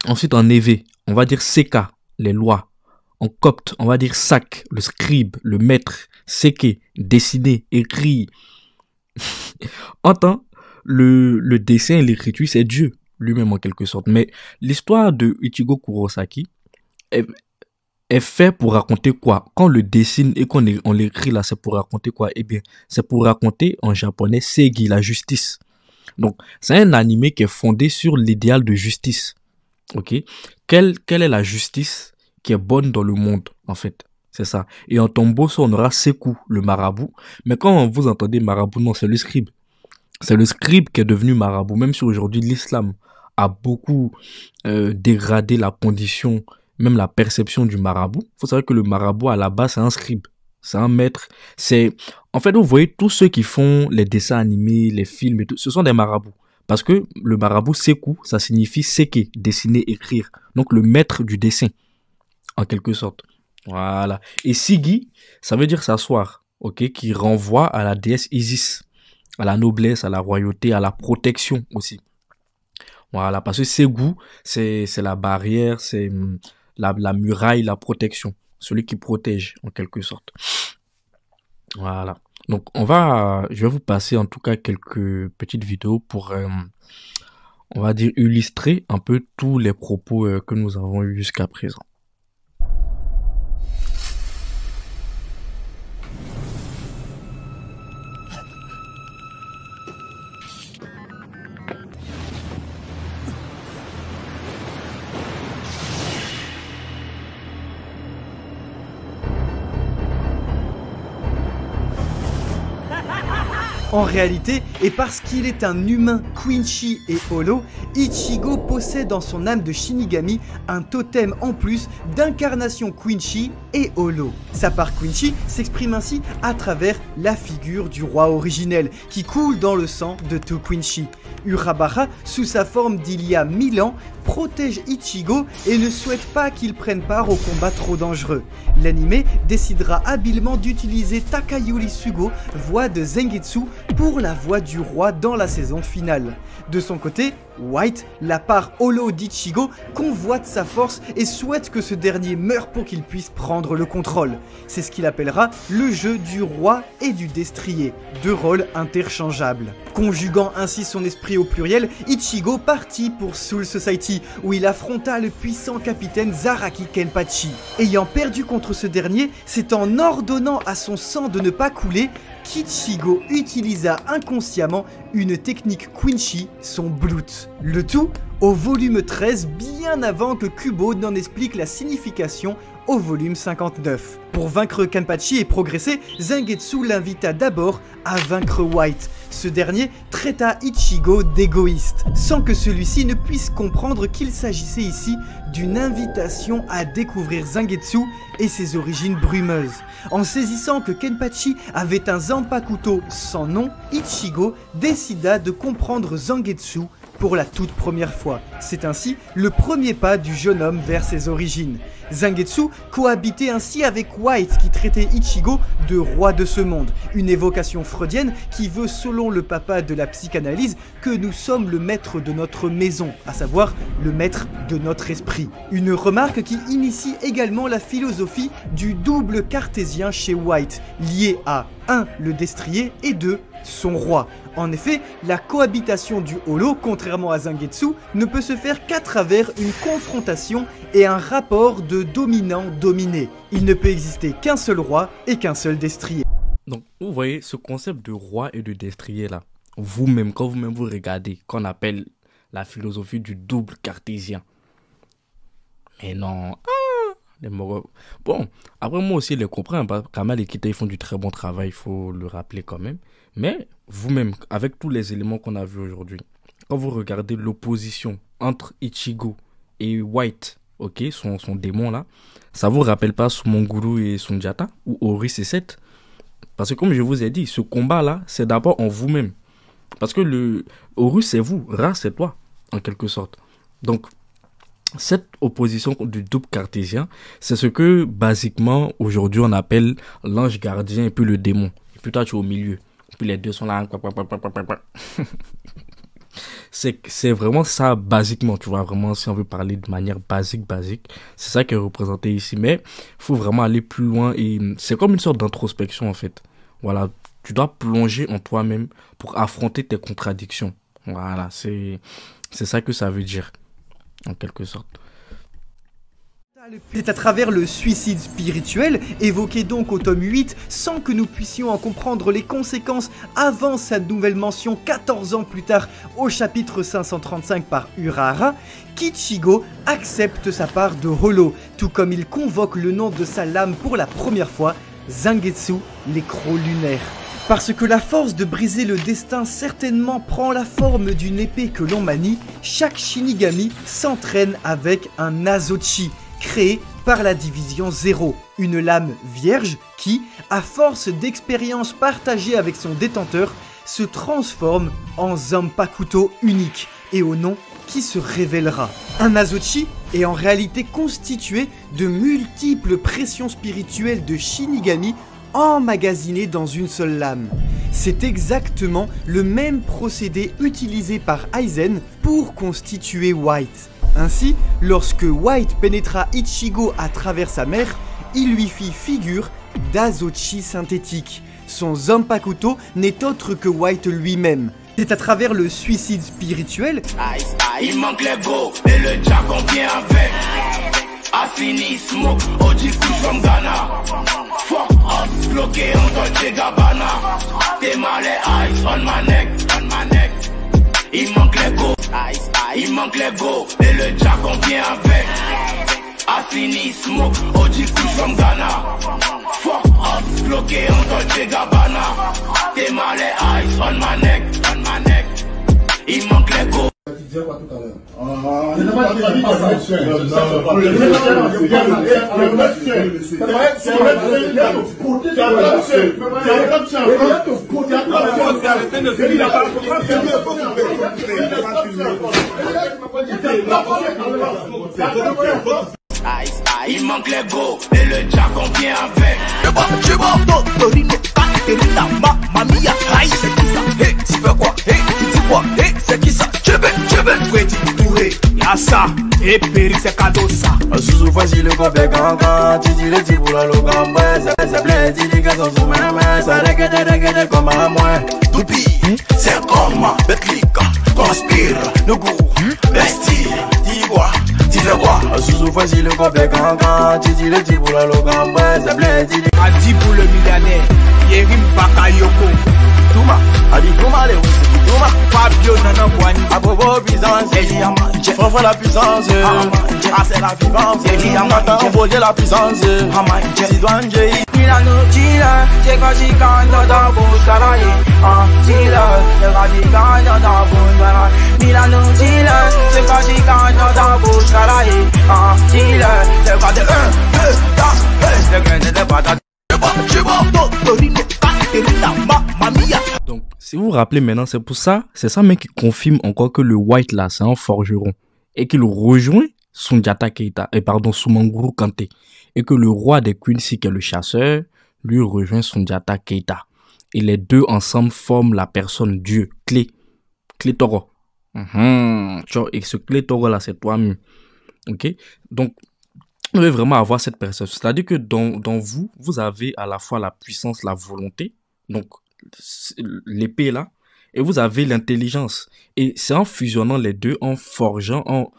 Ensuite, en Évé, on va dire Seka, les lois. En copte, on va dire Sak, le scribe, le maître. Seke, dessiner, écrire. En temps, le dessin et l'écriture, c'est Dieu lui-même en quelque sorte. Mais l'histoire de Ichigo Kurosaki est fait pour raconter quoi? Quand on le dessine et qu'on l'écrit là, c'est pour raconter quoi? Eh bien, c'est pour raconter en japonais Seigi, la justice. Donc, c'est un animé qui est fondé sur l'idéal de justice. Ok? Quelle est la justice qui est bonne dans le monde, en fait? C'est ça. Et en tombeau, ça, on aura Seku, le marabout. Mais quand vous entendez marabout, non, c'est le scribe. C'est le scribe qui est devenu marabout. Même si aujourd'hui, l'islam a beaucoup dégradé la condition, même la perception du marabout. Il faut savoir que le marabout, à la base, c'est un scribe. C'est un maître. En fait, vous voyez, tous ceux qui font les dessins animés, les films et tout, ce sont des marabouts. Parce que le marabout Seku, ça signifie seke, dessiner, écrire. Donc, le maître du dessin, en quelque sorte. Voilà. Et Sigi, ça veut dire s'asseoir, ok, qui renvoie à la déesse Isis, à la noblesse, à la royauté, à la protection aussi. Voilà, parce que Segu, c'est la barrière, c'est la muraille, la protection, celui qui protège en quelque sorte. Voilà. Donc je vais vous passer en tout cas quelques petites vidéos pour, on va dire, illustrer un peu tous les propos que nous avons eus jusqu'à présent. En réalité, et parce qu'il est un humain Quincy et holo, Ichigo possède en son âme de Shinigami un totem en plus d'incarnation Quincy et holo. Sa part Quincy s'exprime ainsi à travers la figure du roi originel qui coule dans le sang de tout Quincy. Urabara, sous sa forme d'il y a 1000 ans, protège Ichigo et ne souhaite pas qu'il prenne part au combat trop dangereux. L'anime décidera habilement d'utiliser Takayori Sugo, voix de Zangetsu, pour la voix du roi dans la saison finale. De son côté, White, la part holo d'Ichigo, convoite sa force et souhaite que ce dernier meure pour qu'il puisse prendre le contrôle. C'est ce qu'il appellera le jeu du roi et du destrier, deux rôles interchangeables. Conjuguant ainsi son esprit au pluriel, Ichigo partit pour Soul Society, où il affronta le puissant capitaine Zaraki Kenpachi. Ayant perdu contre ce dernier, c'est en ordonnant à son sang de ne pas couler qu'Ichigo utilisa inconsciemment une technique Quincy, son Bloot. Le tout au volume 13, bien avant que Kubo n'en explique la signification au volume 59. Pour vaincre Kenpachi et progresser, Zangetsu l'invita d'abord à vaincre White. Ce dernier traita Ichigo d'égoïste, sans que celui-ci ne puisse comprendre qu'il s'agissait ici d'une invitation à découvrir Zangetsu et ses origines brumeuses. En saisissant que Kenpachi avait un Zanpakuto sans nom, Ichigo décida de comprendre Zangetsu pour la toute première fois. C'est ainsi le premier pas du jeune homme vers ses origines. Zangetsu cohabitait ainsi avec White qui traitait Ichigo de roi de ce monde, une évocation freudienne qui veut, selon le papa de la psychanalyse, que nous sommes le maître de notre maison, à savoir le maître de notre esprit. Une remarque qui initie également la philosophie du double cartésien chez White, lié à 1. Le destrier et 2. Son roi. En effet, la cohabitation du holo, contrairement à Zangetsu, ne peut se faire qu'à travers une confrontation et un rapport de dominant-dominé. Il ne peut exister qu'un seul roi et qu'un seul destrier. Donc, vous voyez ce concept de roi et de destrier là, vous-même, quand vous-même vous regardez, qu'on appelle la philosophie du double cartésien. Mais non, bon, après moi aussi je les comprends, Kamal et Kita ils font du très bon travail, il faut le rappeler quand même. Mais vous-même, avec tous les éléments qu'on a vus aujourd'hui, quand vous regardez l'opposition entre Ichigo et White, ok, son démon là, ça vous rappelle pas Sumonguru et Sunjata ou Horus et Seth? Parce que comme je vous ai dit, ce combat là, c'est d'abord en vous-même. Parce que le Horus c'est vous, Ra c'est toi, en quelque sorte. Donc, cette opposition du double cartésien, c'est ce que, basiquement, aujourd'hui, on appelle l'ange gardien et puis le démon. Et puis toi, tu es au milieu. Et puis les deux sont là. C'est vraiment ça, basiquement, tu vois, vraiment, si on veut parler de manière basique, c'est ça qui est représenté ici. Mais il faut vraiment aller plus loin et c'est comme une sorte d'introspection, en fait. Voilà, tu dois plonger en toi-même pour affronter tes contradictions. Voilà, c'est ça que ça veut dire. En quelque sorte. C'est à travers le suicide spirituel, évoqué donc au tome 8, sans que nous puissions en comprendre les conséquences avant sa nouvelle mention 14 ans plus tard au chapitre 535 par Urahara, qu'Ichigo accepte sa part de holo, tout comme il convoque le nom de sa lame pour la première fois, Zangetsu, l'écro lunaire. Parce que la force de briser le destin certainement prend la forme d'une épée que l'on manie, chaque Shinigami s'entraîne avec un Azochi, créé par la division 0, une lame vierge qui, à force d'expériences partagées avec son détenteur, se transforme en Zanpakuto unique et au nom qui se révélera. Un Azochi est en réalité constitué de multiples pressions spirituelles de Shinigami emmagasinées dans une seule lame. C'est exactement le même procédé utilisé par Aizen pour constituer White. Ainsi, lorsque White pénétra Ichigo à travers sa mère, il lui fit figure d'Azochi synthétique. son Zanpakuto n'est autre que White lui-même. C'est à travers le suicide spirituel il manque les go et le jack on vient avec. Affini smoke, Oji couche from Ghana. Fuck us, bloqué en Dolce Gabbana. T'es mal les ice on my neck. Il manque les go, il manque les go et le jack on vient avec. Affini smoke, Oji couche from Ghana. Fuck us, bloqué en Dolce Gabbana. T'es mal les ice on my neck. Il manque les go. Tu disais quoi tout à l'heure? Il manque les go et le jack on vient avec. Tu fais quoi? Tu dis quoi? C'est qui ça? Yassa, et péri c'est cadeau ça. Sous facile le complet gangan, tu dis le type pour la logamba. Ça plaît, dis les gars sont sous ma main. Ça regarde comme à moi. Toupi, c'est comme bête lica. Conspire, nous goût, bestie. Dis quoi? Tu fais quoi? Sous facile le complet gangan, tu dis le type pour la logamba. Ça plaît, dis les Adi pour le millionnaire, Yerim Bakayoko. Touma, Adi Touma, les Touma, Fabio Nana Boani, Abobo puissance, François la puissance, c'est la vivance, Nathan Bourget la puissance, Sidouane Jay. Milano Chila, c'est quand j'y gagne dans la bouche caraïe. Chila, c'est quand j'y gagne dans la bouche caraïe. Milano Chila, c'est quand j'y gagne dans la bouche caraïe. Chila, c'est quand de 1, 2, 3, le gain de patate. Donc, si vous vous rappelez maintenant, c'est ça même qui confirme encore que le White là, c'est un forgeron. Et qu'il rejoint Soundiata Keita, Soumanguru Kanté. Et que le roi des Quincy, qui est le chasseur, lui rejoint Soundiata Keita. Et les deux ensemble forment la personne Dieu, Clé Toro. Et ce Clé Toro là, c'est toi-même. Ok? Donc, vous devez vraiment avoir cette perception. C'est-à-dire que dans vous, vous avez à la fois la puissance, la volonté, donc l'épée là, et vous avez l'intelligence. Et c'est en fusionnant les deux, en forgeant, en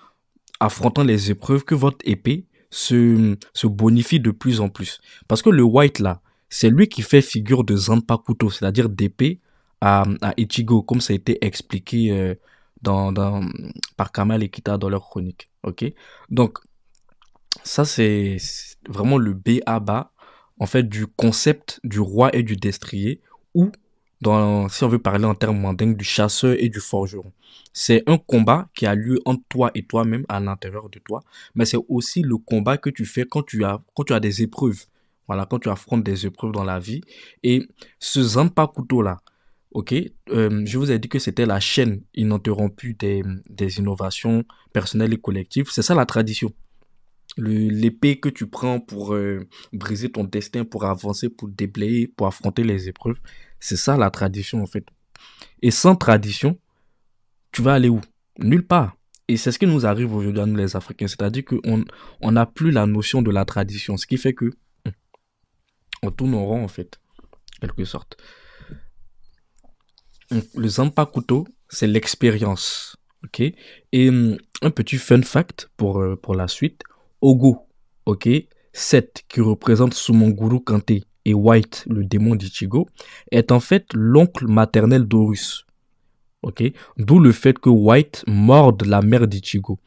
affrontant les épreuves que votre épée se bonifie de plus en plus. Parce que le White là, c'est lui qui fait figure de Zanpakuto, c'est-à-dire d'épée à Ichigo, comme ça a été expliqué par Kamal et Kita dans leur chronique. Ok? Donc, ça, c'est vraiment le B.A.B.A. en fait, du concept du roi et du destrier, ou, si on veut parler en termes mandingues, du chasseur et du forgeron. C'est un combat qui a lieu entre toi et toi-même, à l'intérieur de toi, mais c'est aussi le combat que tu fais quand tu as des épreuves. Voilà, quand tu affrontes des épreuves dans la vie. Et ce Zanpakuto-là, ok, je vous ai dit que c'était la chaîne ininterrompue des innovations personnelles et collectives. C'est ça la tradition. L'épée que tu prends pour briser ton destin, pour avancer, pour déblayer, pour affronter les épreuves, c'est ça la tradition en fait. Et sans tradition, tu vas aller où? Nulle part. Et c'est ce qui nous arrive aujourd'hui à nous les Africains, c'est-à-dire qu'on n'a plus la notion de la tradition, ce qui fait que on tourne en rond en fait, en quelque sorte. Le Zanpakuto, c'est l'expérience, ok? Et un petit fun fact pour la suite. Ogo, ok, Seth qui représente Soumanguru Kanté et White, le démon d'Ichigo, est en fait l'oncle maternel d'Horus, ok, d'où le fait que White morde la mère d'Ichigo.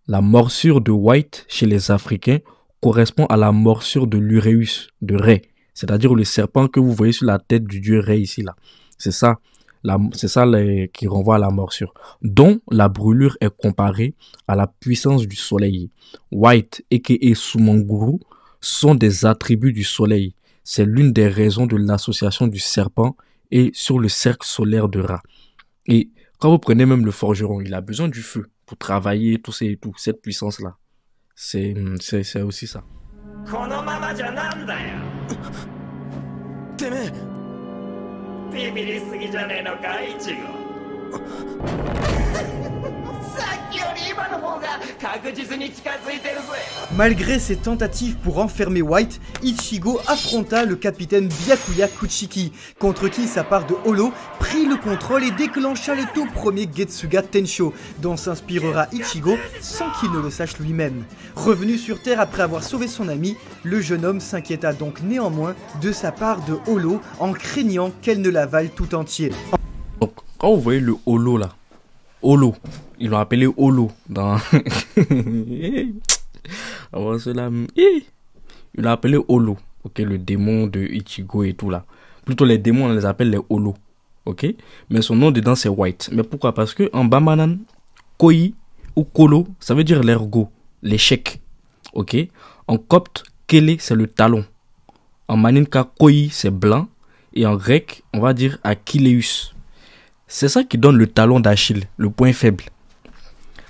La morsure de White chez les Africains correspond à la morsure de l'Uréus, de Ré, c'est-à-dire le serpent que vous voyez sur la tête du dieu Ré ici là. C'est ça qui renvoie à la morsure, dont la brûlure est comparée à la puissance du soleil. White et Soumanguru sont des attributs du soleil. C'est l'une des raisons de l'association du serpent et sur le cercle solaire de Ra. Et quand vous prenez même le forgeron, il a besoin du feu pour travailler, tout cette puissance-là. C'est aussi ça. Malgré ses tentatives pour enfermer White, Ichigo affronta le capitaine Byakuya Kuchiki, contre qui sa part de holo prit le contrôle et déclencha le tout premier Getsuga Tensho, dont s'inspirera Ichigo sans qu'il ne le sache lui-même. Revenu sur Terre après avoir sauvé son ami, le jeune homme s'inquiéta donc néanmoins de sa part de holo en craignant qu'elle ne l'avale tout entier. Donc, quand vous voyez le holo là, holo, ils l'ont appelé holo dans... Ils l'ont appelé holo, ok, le démon de Ichigo et tout là. Plutôt les démons, on les appelle les holo, ok. Mais son nom dedans c'est White. Mais pourquoi? Parce que en bamanan, koi ou kolo, ça veut dire l'ergot, l'échec, ok. En copte, kele c'est le talon. En maninka, koi c'est blanc. Et en grec, on va dire Achilleus. C'est ça qui donne le talon d'Achille, le point faible.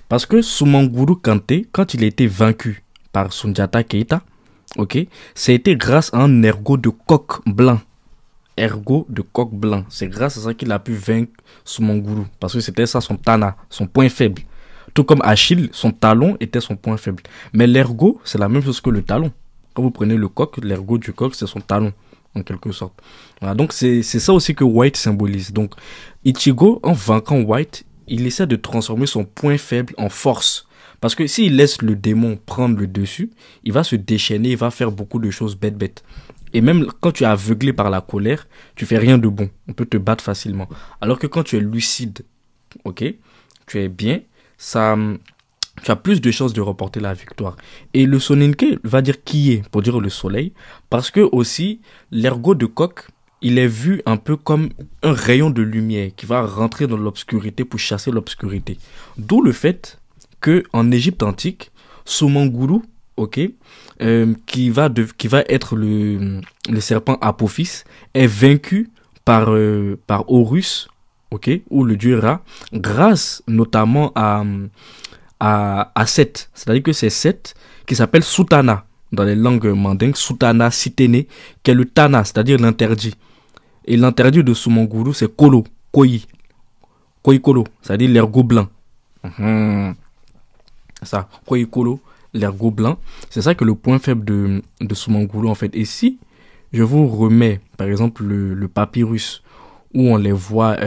Parce que Sumanguru Kante, quand il a été vaincu par Sundiata Keita, ok, ça a été grâce à un ergot de coq blanc. Ergot de coq blanc. C'est grâce à ça qu'il a pu vaincre Sumanguru. Parce que c'était ça son tana, son point faible. Tout comme Achille, son talon était son point faible. Mais l'ergot, c'est la même chose que le talon. Quand vous prenez le coq, l'ergot du coq, c'est son talon, en quelque sorte. Voilà, donc c'est ça aussi que White symbolise. Donc Ichigo, en vainquant White, il essaie de transformer son point faible en force. Parce que s'il laisse le démon prendre le dessus, il va se déchaîner, il va faire beaucoup de choses bêtes. Et même quand tu es aveuglé par la colère, tu fais rien de bon. On peut te battre facilement. Alors que quand tu es lucide, ok, tu es bien, ça, tu as plus de chances de remporter la victoire. Et le Soninke va dire qui est, pour dire le soleil, parce que aussi, l'ergot de coq, il est vu un peu comme un rayon de lumière qui va rentrer dans l'obscurité pour chasser l'obscurité. D'où le fait que en Égypte antique, Sumanguru, ok, qui va être le serpent Apophis, est vaincu par Horus, ok, ou le dieu Ra, grâce notamment à Seth. C'est-à-dire que c'est Seth qui s'appelle Sutana dans les langues mandingues, Sutana Sitene, qui est le Tana, c'est-à-dire l'interdit. Et l'interdit de Sumanguru, c'est Kolo, Koi Kolo, c'est-à-dire l'ergot blanc. Ça, Koi Kolo, l'ergot blanc. C'est ça que le point faible de Sumanguru, en fait. Et si je vous remets, par exemple, le papyrus, où on les voit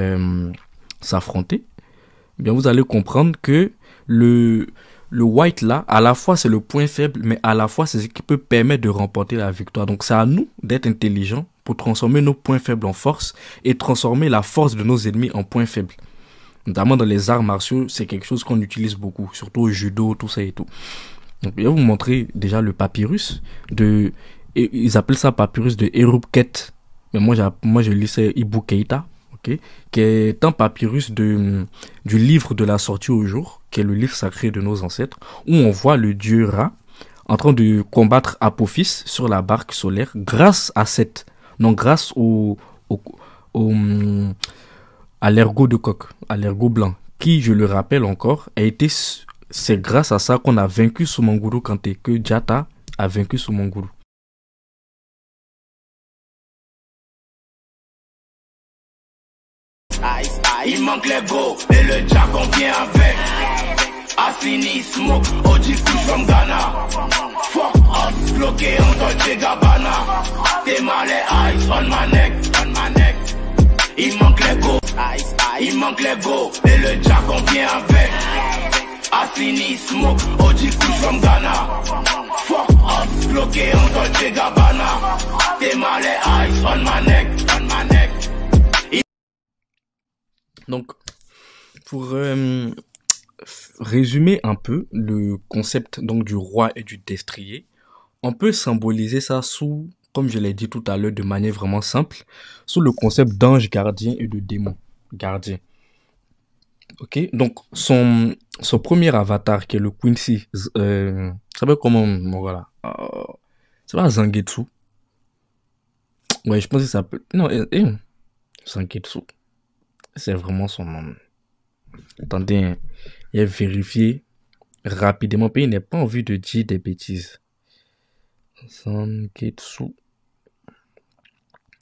s'affronter, eh bien vous allez comprendre que le White là, à la fois c'est le point faible, mais à la fois c'est ce qui peut permettre de remporter la victoire. Donc c'est à nous d'être intelligents pour transformer nos points faibles en force et transformer la force de nos ennemis en points faibles. Notamment dans les arts martiaux, c'est quelque chose qu'on utilise beaucoup, surtout au judo, tout ça et tout. Donc je vais vous montrer déjà le papyrus ils appellent ça papyrus de Erupket, mais moi je lis ça Ibu Keita, okay, qui est un papyrus du livre de la sortie au jour, qui est le livre sacré de nos ancêtres, où on voit le dieu Ra en train de combattre Apophis sur la barque solaire grâce à Seth, non grâce à l'ergot de coq, à l'ergot blanc, qui, je le rappelle encore, c'est grâce à ça qu'on a vaincu Sumanguru Kante, que Jata a vaincu Sumanguru. Il manque les go et le dragon vient avec. Affini smoke, Ojiku from Ghana. Fuck us, bloqué en Dolce Gabbana. T'es mal les eyes on my neck. Il manque les go, il manque les go et le dragon vient avec. Affini smoke, Ojiku from Ghana. Fuck us, bloqué en Dolce Gabbana. T'es mal les eyes on my neck. Donc, pour résumer un peu le concept donc du roi et du destrier, on peut symboliser ça sous, comme je l'ai dit tout à l'heure de manière vraiment simple, sous le concept d'ange gardien et de démon gardien. Ok, donc son premier avatar qui est le Quincy, ça s'appelle comment, bon, voilà, c'est pas Zangetsu. Ouais, je pense que ça s'appelle, non, Zangetsu. C'est vraiment son nom. Attendez, il a vérifié rapidement, mais il n'a pas envie de dire des bêtises. Zangetsu.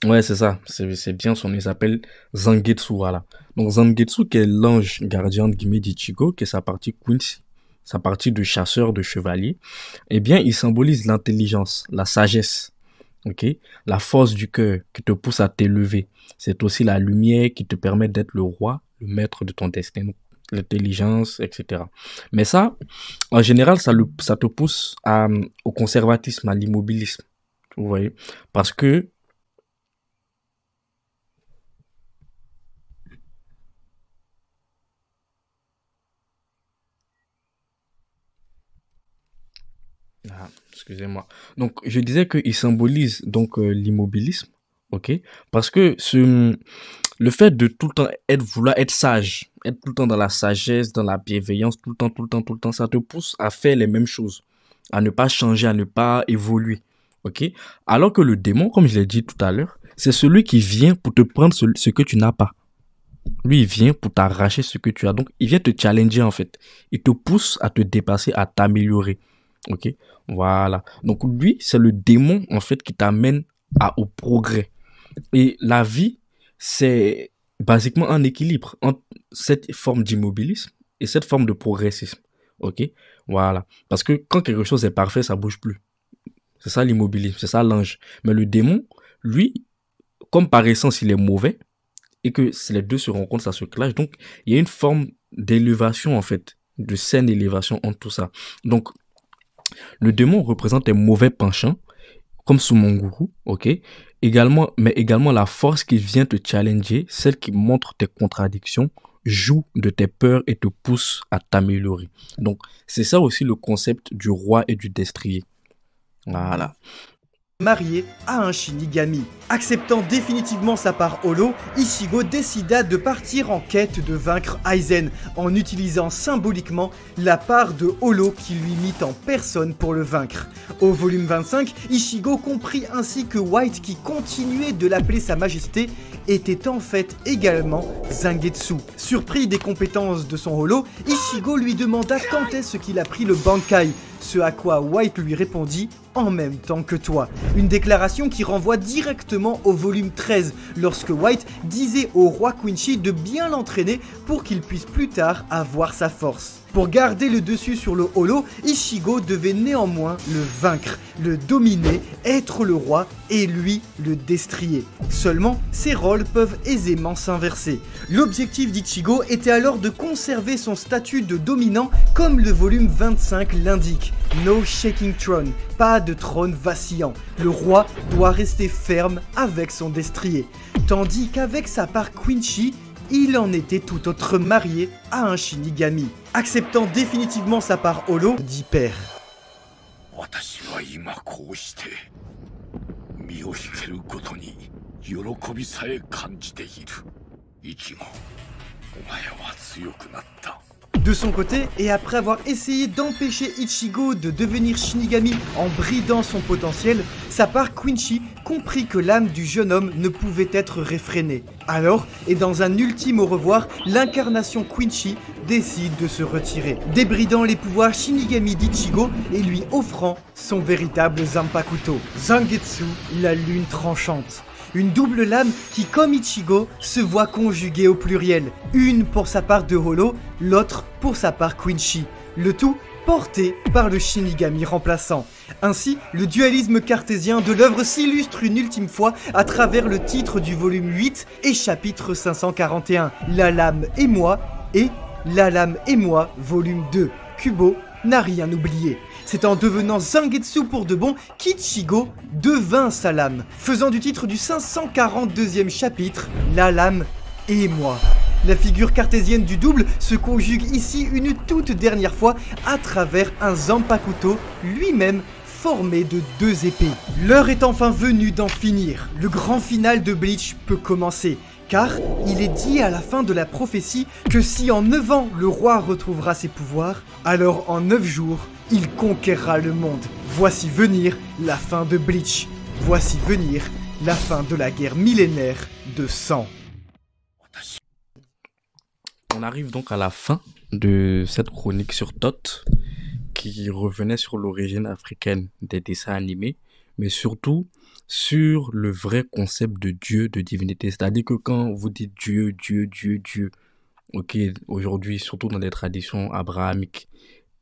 Ouais, c'est ça. C'est bien son nom. Il s'appelle Zangetsu, voilà. Donc Zangetsu, qui est l'ange gardien de guillemets d'Ichigo, qui est sa partie Quincy, sa partie de chasseur, de chevalier. Eh bien, il symbolise l'intelligence, la sagesse, ok, la force du cœur qui te pousse à t'élever. C'est aussi la lumière qui te permet d'être le roi, le maître de ton destin, donc, l'intelligence, etc. Mais ça, en général, ça te pousse au conservatisme, à l'immobilisme, vous voyez, parce que ah, excusez-moi. Donc, je disais qu'il symbolise donc l'immobilisme, ok? Parce que le fait de tout le temps vouloir être sage, être tout le temps dans la sagesse, dans la bienveillance, tout le temps, tout le temps, tout le temps, ça te pousse à faire les mêmes choses, à ne pas changer, à ne pas évoluer, ok? Alors que le démon, comme je l'ai dit tout à l'heure, c'est celui qui vient pour te prendre ce que tu n'as pas. Lui, il vient pour t'arracher ce que tu as. Donc, il vient te challenger en fait. Il te pousse à te dépasser, à t'améliorer. Ok, voilà. Donc lui, c'est le démon en fait qui t'amène au progrès. Et la vie, c'est basiquement un équilibre entre cette forme d'immobilisme et cette forme de progressisme. Ok, voilà. Parce que quand quelque chose est parfait, ça bouge plus. C'est ça l'immobilisme, c'est ça l'ange. Mais le démon, lui, comme par essence il est mauvais et que si les deux se rencontrent, ça se clash. Donc il y a une forme d'élévation en fait, de saine élévation entre tout ça. Donc le démon représente tes mauvais penchants, comme Sumonguru, ok? Également, mais également la force qui vient te challenger, celle qui montre tes contradictions, joue de tes peurs et te pousse à t'améliorer. Donc, c'est ça aussi le concept du roi et du destrier. Voilà. Marié à un Shinigami. Acceptant définitivement sa part holo, Ichigo décida de partir en quête de vaincre Aizen en utilisant symboliquement la part de holo qui lui mit en personne pour le vaincre. Au volume 25, Ichigo comprit ainsi que White, qui continuait de l'appeler sa majesté, était en fait également Zangetsu. Surpris des compétences de son holo, Ichigo lui demanda quand est-ce qu'il a pris le Bankai, ce à quoi White lui répondit « en même temps que toi ». Une déclaration qui renvoie directement au volume 13, lorsque White disait au roi Quincy de bien l'entraîner pour qu'il puisse plus tard avoir sa force. Pour garder le dessus sur le holo, Ichigo devait néanmoins le vaincre, le dominer, être le roi et lui le destrier. Seulement, ces rôles peuvent aisément s'inverser. L'objectif d'Ichigo était alors de conserver son statut de dominant comme le volume 25 l'indique. No shaking throne, pas de trône vacillant. Le roi doit rester ferme avec son destrier. Tandis qu'avec sa part Quincy, il en était tout autre, marié à un Shinigami. Acceptant définitivement sa part holo, dit père. De son côté, et après avoir essayé d'empêcher Ichigo de devenir Shinigami en bridant son potentiel, sa part Quincy comprit que l'âme du jeune homme ne pouvait être réfrénée. Alors, et dans un ultime au revoir, l'incarnation Quincy décide de se retirer, débridant les pouvoirs Shinigami d'Ichigo et lui offrant son véritable Zanpakuto, Zangetsu, la lune tranchante. Une double lame qui, comme Ichigo, se voit conjuguée au pluriel. Une pour sa part de holo, l'autre pour sa part Quincy. Le tout porté par le Shinigami remplaçant. Ainsi, le dualisme cartésien de l'œuvre s'illustre une ultime fois à travers le titre du volume 8 et chapitre 541, La lame et moi, et La lame et moi, volume 2. Kubo n'a rien oublié. C'est en devenant Zangetsu pour de bon qu'Ichigo devint sa lame, faisant du titre du 542e chapitre La lame et moi. La figure cartésienne du double se conjugue ici une toute dernière fois à travers un Zanpakuto lui-même formé de deux épées. L'heure est enfin venue d'en finir. Le grand final de Bleach peut commencer. Car il est dit à la fin de la prophétie que si en 9 ans le roi retrouvera ses pouvoirs, alors en 9 jours, il conquérera le monde. Voici venir la fin de Bleach. Voici venir la fin de la guerre millénaire de sang. On arrive donc à la fin de cette chronique sur Tot, qui revenait sur l'origine africaine des dessins animés, mais surtout sur le vrai concept de Dieu, de divinité. C'est-à-dire que quand vous dites Dieu, Dieu, Dieu, Dieu, ok, aujourd'hui, surtout dans les traditions abrahamiques,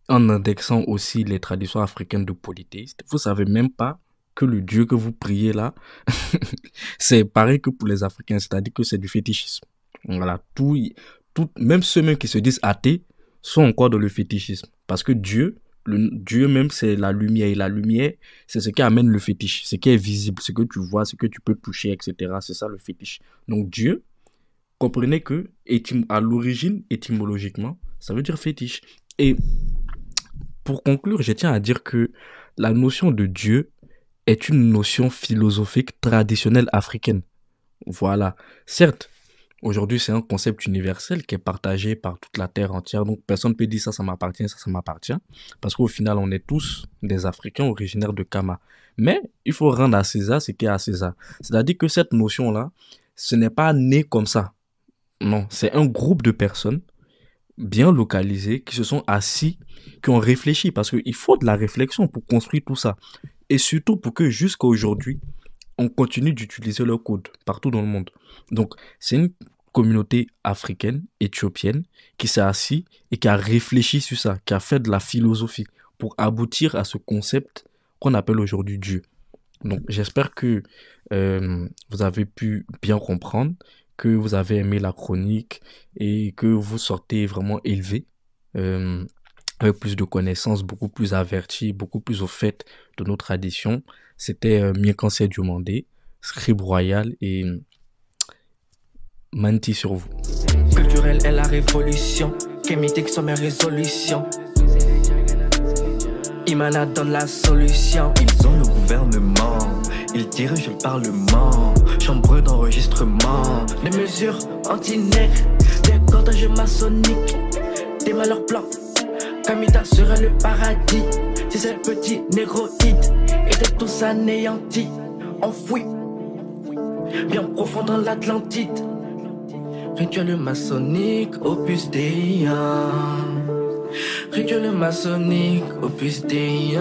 en indexant aussi les traditions africaines de polythéistes, vous savez même pas que le Dieu que vous priez là, c'est pareil que pour les Africains, c'est-à-dire que c'est du fétichisme. Voilà, même ceux-mêmes qui se disent athées sont encore dans le fétichisme. Parce que Dieu même, c'est la lumière. Et la lumière, c'est ce qui amène le fétiche. Ce qui est visible, ce que tu vois, ce que tu peux toucher, etc. C'est ça le fétiche. Donc Dieu, comprenez que, à l'origine, étymologiquement, ça veut dire fétiche. Et pour conclure, je tiens à dire que la notion de Dieu est une notion philosophique traditionnelle africaine. Voilà. Certes, aujourd'hui, c'est un concept universel qui est partagé par toute la terre entière. Donc, personne ne peut dire ça m'appartient, ça m'appartient. Parce qu'au final, on est tous des Africains originaires de Kama. Mais il faut rendre à César ce qui est à César. C'est-à-dire que cette notion-là, ce n'est pas né comme ça. Non, c'est un groupe de personnes bien localisées qui se sont assis, qui ont réfléchi. Parce qu'il faut de la réflexion pour construire tout ça. Et surtout pour que jusqu'à aujourd'hui, on continue d'utiliser leur code partout dans le monde. Donc, c'est une communauté africaine, éthiopienne, qui s'est assise et qui a réfléchi sur ça, qui a fait de la philosophie pour aboutir à ce concept qu'on appelle aujourd'hui Dieu. Donc, j'espère que vous avez pu bien comprendre, que vous avez aimé la chronique et que vous sortez vraiment élevé, avec plus de connaissances, beaucoup plus avertis, beaucoup plus au fait de nos traditions. C'était Miekanse Diomandé, Scribe Royal et Manti sur vous. Culturel est la révolution, Kémitique sont mes résolutions. Imana donne la solution. Ils ont le gouvernement, ils dirigent le parlement. Chambre d'enregistrement, des mesures anti-nègres, des cordages maçonniques, des malheurs blancs. Kamita serait le paradis si ces petits négroïdes étaient tous anéantis, enfouis, bien profond dans l'Atlantide. Rituel maçonnique, opus Dei. Rituel maçonnique, opus Dei.